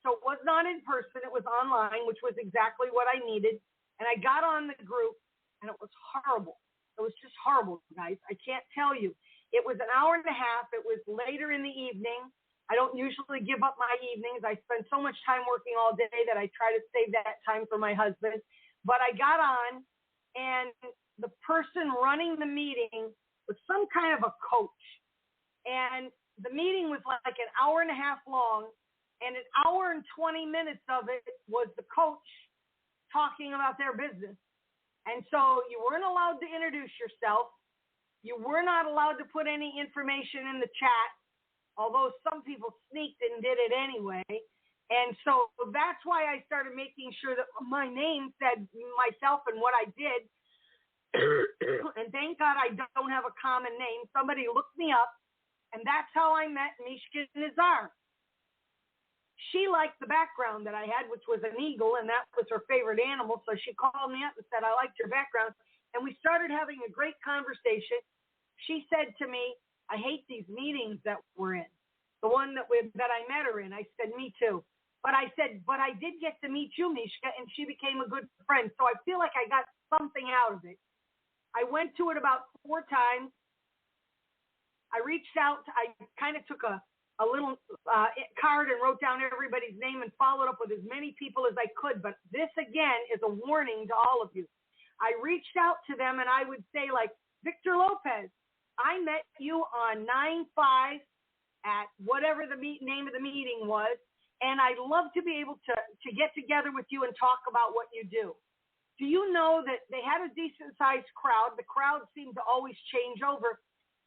So it was not in person. It was online, which was exactly what I needed. And I got on the group, and it was horrible. It was just horrible, guys. I can't tell you. It was an hour and a half. It was later in the evening. I don't usually give up my evenings. I spend so much time working all day that I try to save that time for my husband. But I got on, and the person running the meeting was some kind of a coach. And the meeting was like an hour and a half long, and an hour and 20 minutes of it was the coach talking about their business. And so you weren't allowed to introduce yourself. You were not allowed to put any information in the chat, although some people sneaked and did it anyway. And so that's why I started making sure that my name said myself and what I did. And thank God I don't have a common name. Somebody looked me up, and that's how I met Mishka Nazar. She liked the background that I had, which was an eagle, and that was her favorite animal. So she called me up and said, I liked your background. And we started having a great conversation. She said to me, I hate these meetings that we're in. The one that I met her in. I said, me too. But I said, but I did get to meet you, Mishka, and she became a good friend. So I feel like I got something out of it. I went to it about 4 times. I reached out. I kind of took a little card and wrote down everybody's name and followed up with as many people as I could. But this, again, is a warning to all of you. I reached out to them, and I would say, like, Victor Lopez, I met you on 9/5 at whatever the name of the meeting was. And I'd love to be able to get together with you and talk about what you do. Do you know that they had a decent-sized crowd? The crowd seemed to always change over.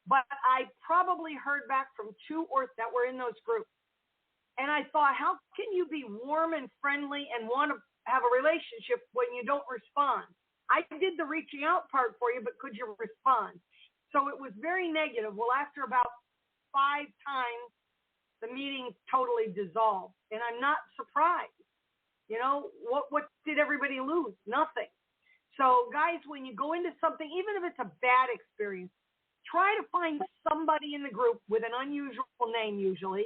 But I probably heard back from 2 or that were in those groups. And I thought, how can you be warm and friendly and want to have a relationship when you don't respond? I did the reaching out part for you, but could you respond? So it was very negative. Well, after about 5 times, the meeting totally dissolved. And I'm not surprised. You know, what did everybody lose? Nothing. So, guys, when you go into something, even if it's a bad experience, try to find somebody in the group with an unusual name usually.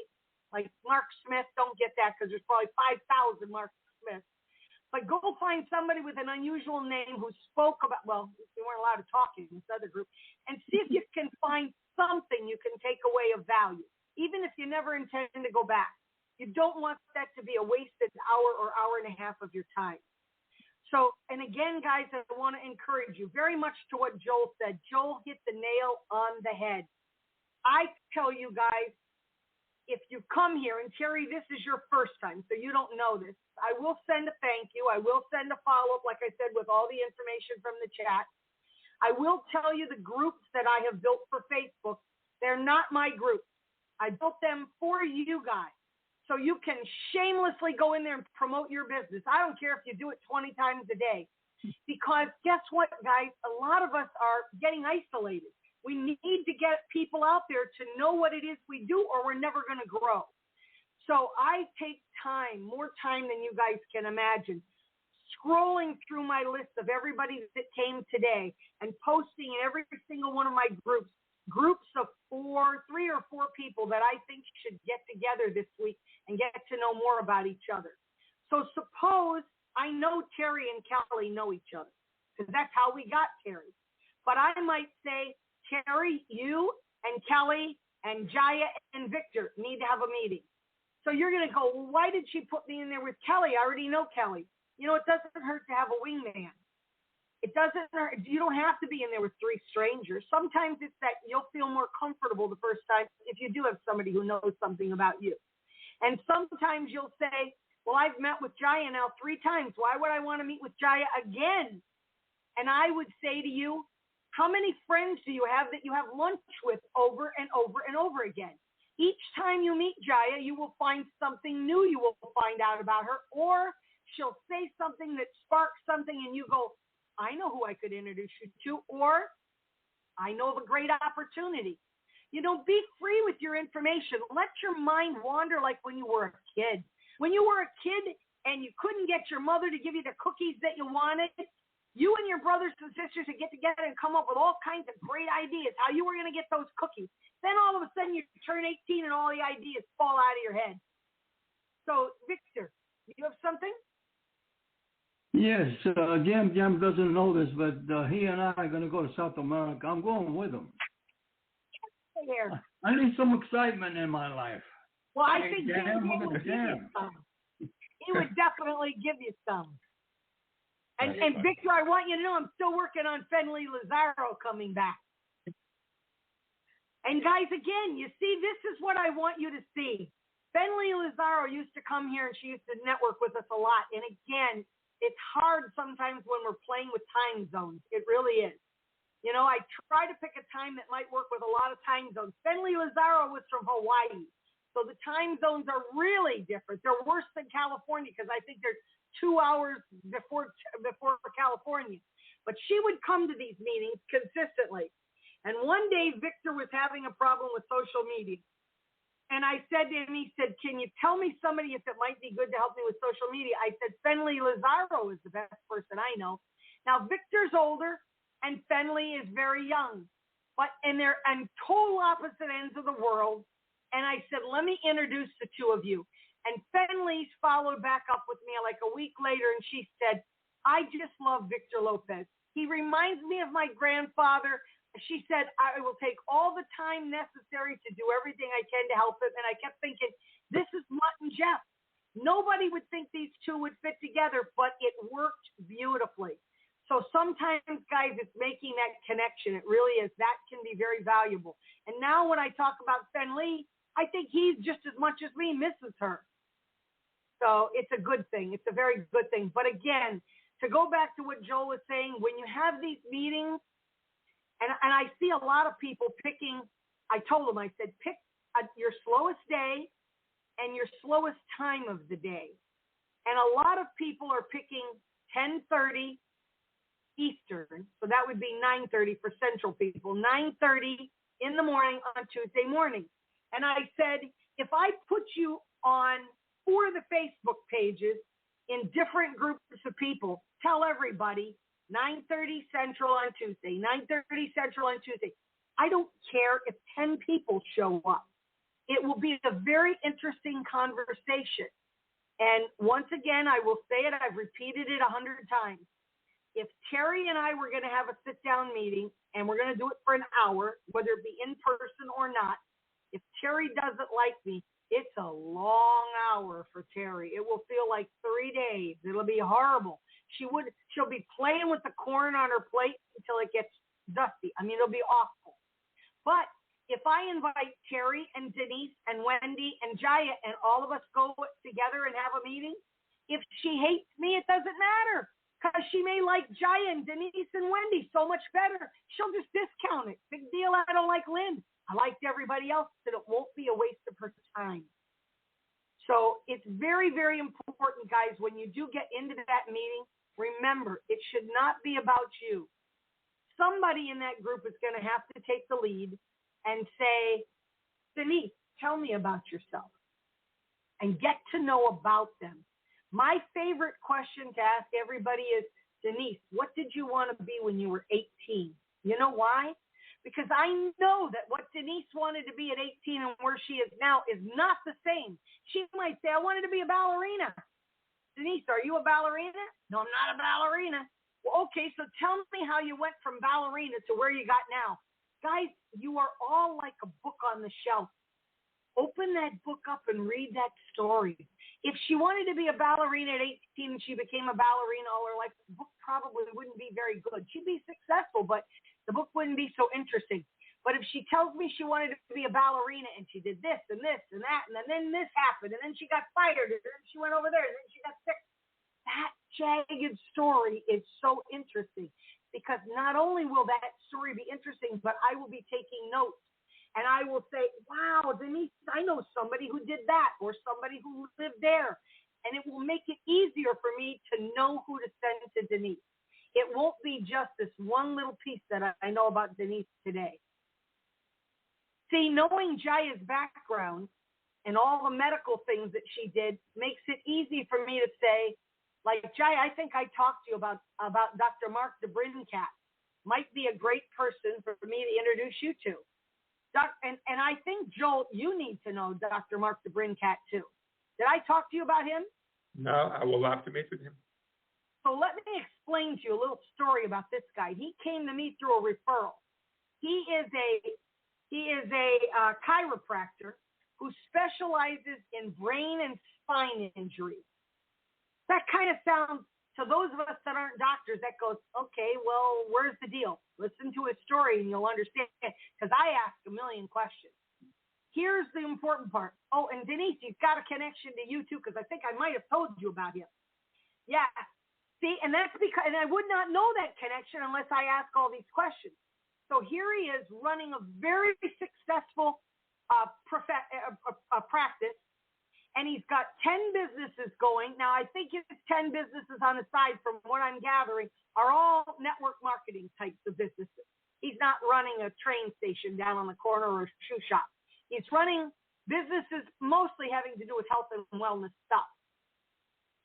Like Mark Smith, don't get that because there's probably 5,000 Mark Smith. But go find somebody with an unusual name who spoke about, well, they weren't allowed to talk in this other group, and see if you can find something you can take away of value. Even if you never intend to go back. You don't want that to be a wasted hour or hour and a half of your time. So, and again, guys, I want to encourage you very much to what Joel said. Joel hit the nail on the head. I tell you guys, if you come here, and Terry, this is your first time, so you don't know this, I will send a thank you. I will send a follow-up, like I said, with all the information from the chat. I will tell you the groups that I have built for Facebook. They're not my groups. I built them for you guys so you can shamelessly go in there and promote your business. I don't care if you do it 20 times a day, because guess what, guys? A lot of us are getting isolated. We need to get people out there to know what it is we do, or we're never going to grow. So I take time, more time than you guys can imagine, scrolling through my list of everybody that came today and posting in every single one of my groups of 3 or 4 people that I think should get together this week and get to know more about each other. So suppose I know Terry and Kelly know each other, because that's how we got Terry. But I might say, Terry, you and Kelly and Jaya and Victor need to have a meeting. So you're going to go, well, why did she put me in there with Kelly? I already know Kelly. You know, it doesn't hurt to have a wingman. It doesn't hurt. You don't have to be in there with 3 strangers. Sometimes it's that you'll feel more comfortable the first time if you do have somebody who knows something about you. And sometimes you'll say, well, I've met with Jaya now 3 times. Why would I want to meet with Jaya again? And I would say to you, how many friends do you have that you have lunch with over and over and over again? Each time you meet Jaya, you will find something new you will find out about her, or she'll say something that sparks something and you go, I know who I could introduce you to, or I know of a great opportunity. You know, be free with your information. Let your mind wander like when you were a kid. When you were a kid and you couldn't get your mother to give you the cookies that you wanted, you and your brothers and sisters would get together and come up with all kinds of great ideas, how you were going to get those cookies. Then all of a sudden you turn 18 and all the ideas fall out of your head. So, Victor, you have something? Yes, Jam doesn't know this, but he and I are going to go to South America. I'm going with him. Here. I need some excitement in my life. Well, I Hey, think Jam, Jam would give you some. He would definitely give you some. And Victor, I want you to know I'm still working on Fenley Lazaro coming back. And guys, again, you see, this is what I want you to see. Fenley Lazaro used to come here and she used to network with us a lot. And again, it's hard sometimes when we're playing with time zones. It really is. You know, I try to pick a time that might work with a lot of time zones. Fenley Lazaro was from Hawaii. So the time zones are really different. They're worse than California because I think they're 2 hours before California. But she would come to these meetings consistently. And one day Victor was having a problem with social media. And I said to him, he said, can you tell me somebody if it might be good to help me with social media? I said, Fenley Lazaro is the best person I know. Now, Victor's older and Fenley is very young, and they're on total opposite ends of the world. And I said, let me introduce the two of you. And Fenley's followed back up with me like a week later, and she said, I just love Victor Lopez. He reminds me of my grandfather. She said, I will take all the time necessary to do everything I can to help him. And I kept thinking, this is Mutt and Jeff. Nobody would think these two would fit together, but it worked beautifully. So sometimes, guys, it's making that connection. It really is. That can be very valuable. And now when I talk about Fenley, I think he's just as much as me misses her. So it's a good thing. It's a very good thing. But again, to go back to what Joel was saying, when you have these meetings, and I see a lot of people picking, I told them, I said, pick your slowest day and your slowest time of the day. And a lot of people are picking 10:30 Eastern, so that would be 9:30 for Central people, 9:30 in the morning on Tuesday morning. And I said, if I put you on 4 of the Facebook pages in different groups of people, tell everybody 9:30 Central on Tuesday, 9:30 Central on Tuesday. I don't care if 10 people show up. It will be a very interesting conversation. And once again, I will say it, I've repeated it 100 times. If Terry and I were going to have a sit-down meeting, and we're going to do it for an hour, whether it be in person or not, if Terry doesn't like me, it's a long hour for Terry. It will feel like 3 days. It'll be horrible. She'll be playing with the corn on her plate until it gets dusty. I mean, it'll be awful. But if I invite Terry and Denise and Wendy and Jaya and all of us go together and have a meeting, if she hates me, it doesn't matter, because she may like Jaya and Denise and Wendy so much better. She'll just discount it. Big deal. I don't like Lynn. I liked everybody else, that it won't be a waste of her time. So it's very, very important, guys, when you do get into that meeting, remember, it should not be about you. Somebody in that group is going to have to take the lead and say, Denise, tell me about yourself, and get to know about them. My favorite question to ask everybody is, Denise, what did you want to be when you were 18? You know why? Because I know that what Denise wanted to be at 18 and where she is now is not the same. She might say, I wanted to be a ballerina. Denise, are you a ballerina? No, I'm not a ballerina. Well, okay, so tell me how you went from ballerina to where you got now. Guys, you are all like a book on the shelf. Open that book up and read that story. If she wanted to be a ballerina at 18 and she became a ballerina all her life, the book probably wouldn't be very good. She'd be successful, but the book wouldn't be so interesting. But if she tells me she wanted to be a ballerina and she did this and this and that, and then this happened, and then she got fired, and then she went over there, and then she got sick, that jagged story is so interesting, because not only will that story be interesting, but I will be taking notes. And I will say, wow, Denise, I know somebody who did that, or somebody who lived there. And it will make it easier for me to know who to send to Denise. It won't be just this one little piece that I know about Denise today. See, knowing Jaya's background and all the medical things that she did makes it easy for me to say, like, Jaya, I think I talked to you about Dr. Mark DeBrincat. Might be a great person for me to introduce you to. And I think, Joel, you need to know Dr. Mark DeBrincat too. Did I talk to you about him? No, I will love to meet with him. So let me explain to you a little story about this guy. He came to me through a referral. He is a chiropractor who specializes in brain and spine injuries. That kind of sounds, to those of us that aren't doctors, that goes, okay, well, where's the deal? Listen to his story and you'll understand, because I ask a million questions. Here's the important part. Oh, and Denise, he's got a connection to you too, because I think I might have told you about him. Yeah. See, and that's because, and I would not know that connection unless I ask all these questions. So here he is running a very successful practice, and he's got 10 businesses going. Now, I think his 10 businesses on the side, from what I'm gathering, are all network marketing types of businesses. He's not running a train station down on the corner or a shoe shop. He's running businesses mostly having to do with health and wellness stuff.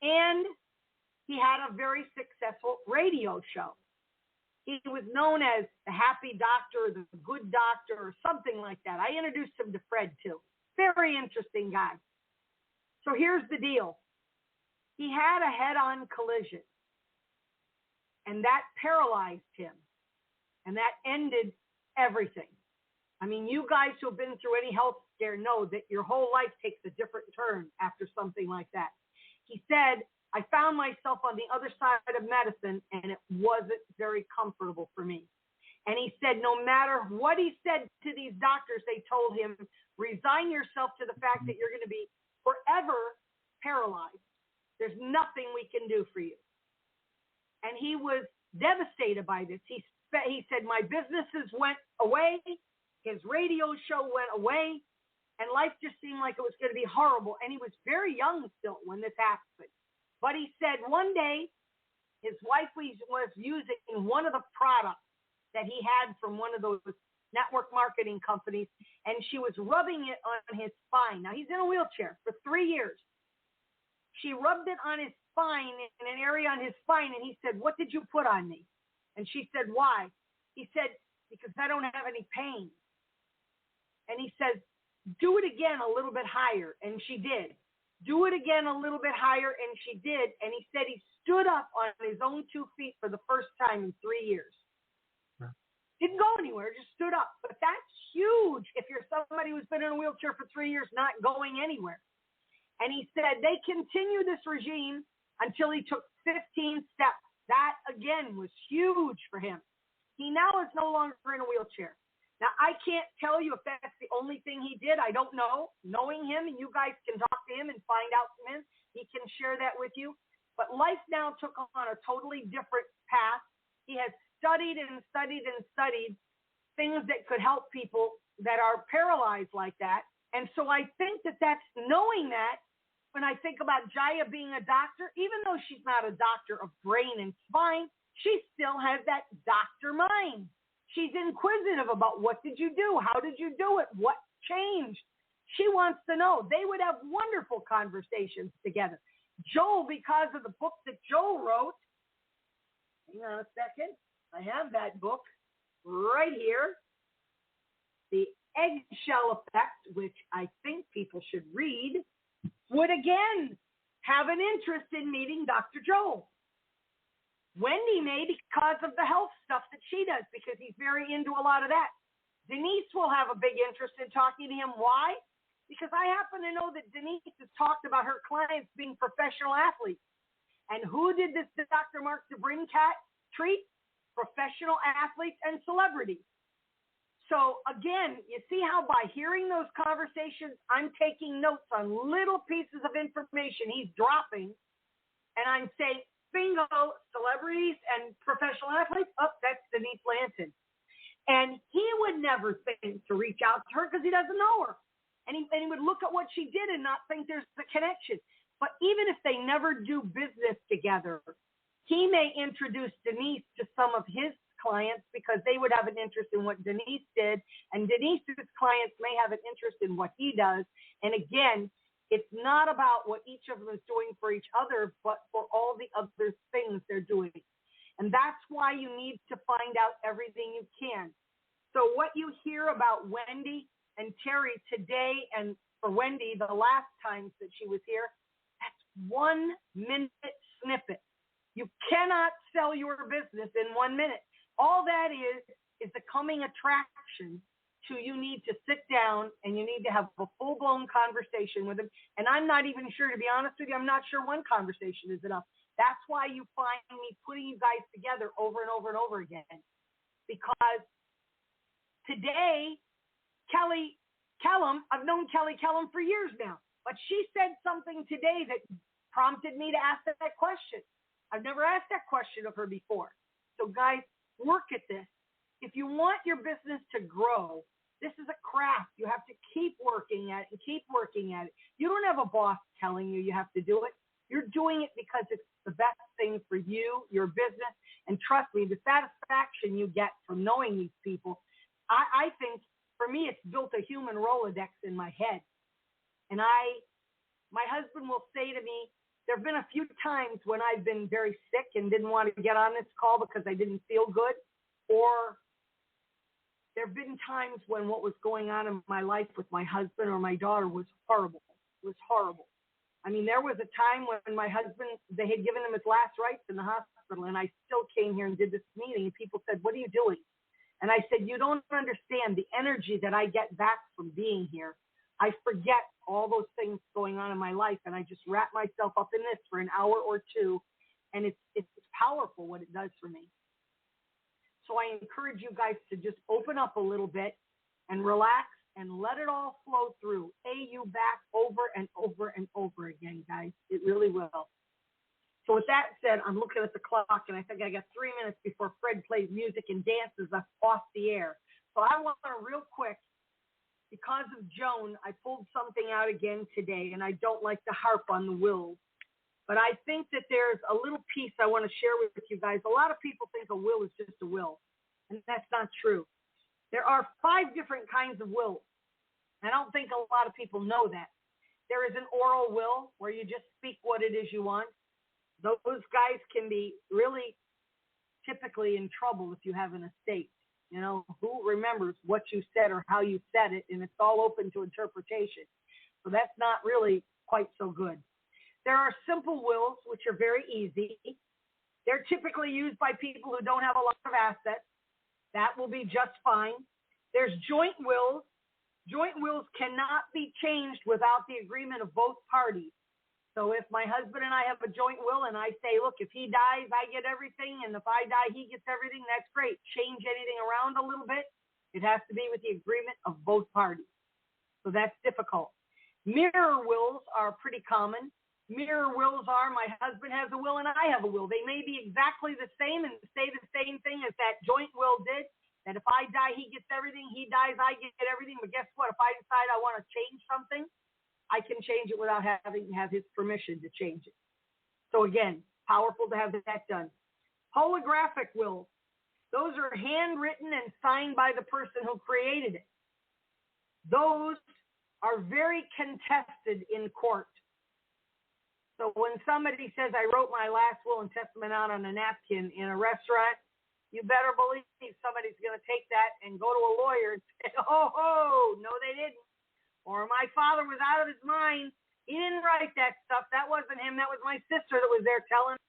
And he had a very successful radio show. He was known as the Happy Doctor, the Good Doctor, or something like that. I introduced him to Fred, too. Very interesting guy. So here's the deal. He had a head-on collision, and that paralyzed him, and that ended everything. I mean, you guys who have been through any health scare know that your whole life takes a different turn after something like that. He said, I found myself on the other side of medicine, and it wasn't very comfortable for me. And he said, no matter what he said to these doctors, they told him, resign yourself to the fact that you're going to be forever paralyzed. There's nothing we can do for you. And he was devastated by this. He said, my businesses went away, his radio show went away, and life just seemed like it was going to be horrible. And he was very young still when this happened. But he said one day his wife was using one of the products that he had from one of those network marketing companies, and she was rubbing it on his spine. Now, he's in a wheelchair for 3 years. She rubbed it on his spine, in an area on his spine, and he said, what did you put on me? And she said, why? He said, because I don't have any pain. And he says, do it again a little bit higher. And she did. Do it again a little bit higher. And she did. And he said he stood up on his own 2 feet for the first time in 3 years. Didn't go anywhere, just stood up. But that's huge if you're somebody who's been in a wheelchair for 3 years, not going anywhere. And he said they continued this regime until he took 15 steps. That, again, was huge for him. He now is no longer in a wheelchair. Now, I can't tell you if that's the only thing he did. I don't know. Knowing him, and you guys can talk to him and find out from him, he can share that with you. But life now took on a totally different path. He has studied and studied and studied things that could help people that are paralyzed like that. And so I think that that's knowing that. When I think about Jaya being a doctor, even though she's not a doctor of brain and spine, she still has that doctor mind. She's inquisitive about what did you do? How did you do it? What changed? She wants to know. They would have wonderful conversations together. Joel, because of the book that Joel wrote, hang on a second. I have that book right here. The Eggshell Effect, which I think people should read, would again have an interest in meeting Dr. Joel. Wendy may because of the health stuff that she does, because he's very into a lot of that. Denise will have a big interest in talking to him. Why? Because I happen to know that Denise has talked about her clients being professional athletes. And who did this Dr. Mark DeBrincat treat? Professional athletes and celebrities. So again, you see how by hearing those conversations, I'm taking notes on little pieces of information he's dropping, and I'm saying, bingo, celebrities and professional athletes, that's Denise Lanton. And he would never think to reach out to her because he doesn't know her. And he would look at what she did and not think there's a connection. But even if they never do business together, he may introduce Denise to some of his clients because they would have an interest in what Denise did, and Denise's clients may have an interest in what he does. And again, it's not about what each of them is doing for each other, but for all the other things they're doing. And that's why you need to find out everything you can. So what you hear about Wendy and Terry today, and for Wendy, the last times that she was here, that's 1 minute snippet. You cannot sell your business in 1 minute. All that is the coming attraction to you need to sit down and you need to have a full-blown conversation with them. And I'm not even sure, to be honest with you, I'm not sure one conversation is enough. That's why you find me putting you guys together over and over and over again. Because today, Kelly Kellum, I've known Kelly Kellum for years now, but she said something today that prompted me to ask that question. I've never asked that question of her before. So guys, work at this. If you want your business to grow, This is a craft. You have to keep working at it and keep working at it. You don't have a boss telling you have to do it. You're doing it because it's the best thing for you, your business, and trust me, the satisfaction you get from knowing these people, I think, for me, it's built a human Rolodex in my head. And my husband will say to me, there have been a few times when I've been very sick and didn't want to get on this call because I didn't feel good, or there have been times when what was going on in my life with my husband or my daughter was horrible. It was horrible. I mean, there was a time when my husband, they had given him his last rites in the hospital, and I still came here and did this meeting, and people said, what are you doing? And I said, you don't understand the energy that I get back from being here. I forget all those things going on in my life, and I just wrap myself up in this for an hour or two, and it's powerful what it does for me. So I encourage you guys to just open up a little bit and relax and let it all flow through. Pay you back over and over and over again, guys. It really will. So with that said, I'm looking at the clock, and I think I got 3 minutes before Fred plays music and dances us off the air. So I want to real quick, because of Joan, I pulled something out again today, and I don't like to harp on the wills. But I think that there's a little piece I want to share with you guys. A lot of people think a will is just a will, and that's not true. There are 5 different kinds of wills. I don't think a lot of people know that. There is an oral will where you just speak what it is you want. Those guys can be really typically in trouble if you have an estate. You know, who remembers what you said or how you said it, and it's all open to interpretation. So that's not really quite so good. There are simple wills, which are very easy. They're typically used by people who don't have a lot of assets. That will be just fine. There's joint wills. Joint wills cannot be changed without the agreement of both parties. So if my husband and I have a joint will and I say, look, if he dies, I get everything, and if I die, he gets everything, that's great. Change anything around a little bit. It has to be with the agreement of both parties. So that's difficult. Mirror wills are pretty common. Mirror wills are my husband has a will and I have a will. They may be exactly the same and say the same thing as that joint will did, that if I die, he gets everything, he dies, I get everything. But guess what? If I decide I want to change something, I can change it without having to have his permission to change it. So again, powerful to have that done. Holographic wills. Those are handwritten and signed by the person who created it. Those are very contested in court. So when somebody says, I wrote my last will and testament out on a napkin in a restaurant, you better believe somebody's going to take that and go to a lawyer and say, oh, no, they didn't. Or my father was out of his mind. He didn't write that stuff. That wasn't him. That was my sister that was there telling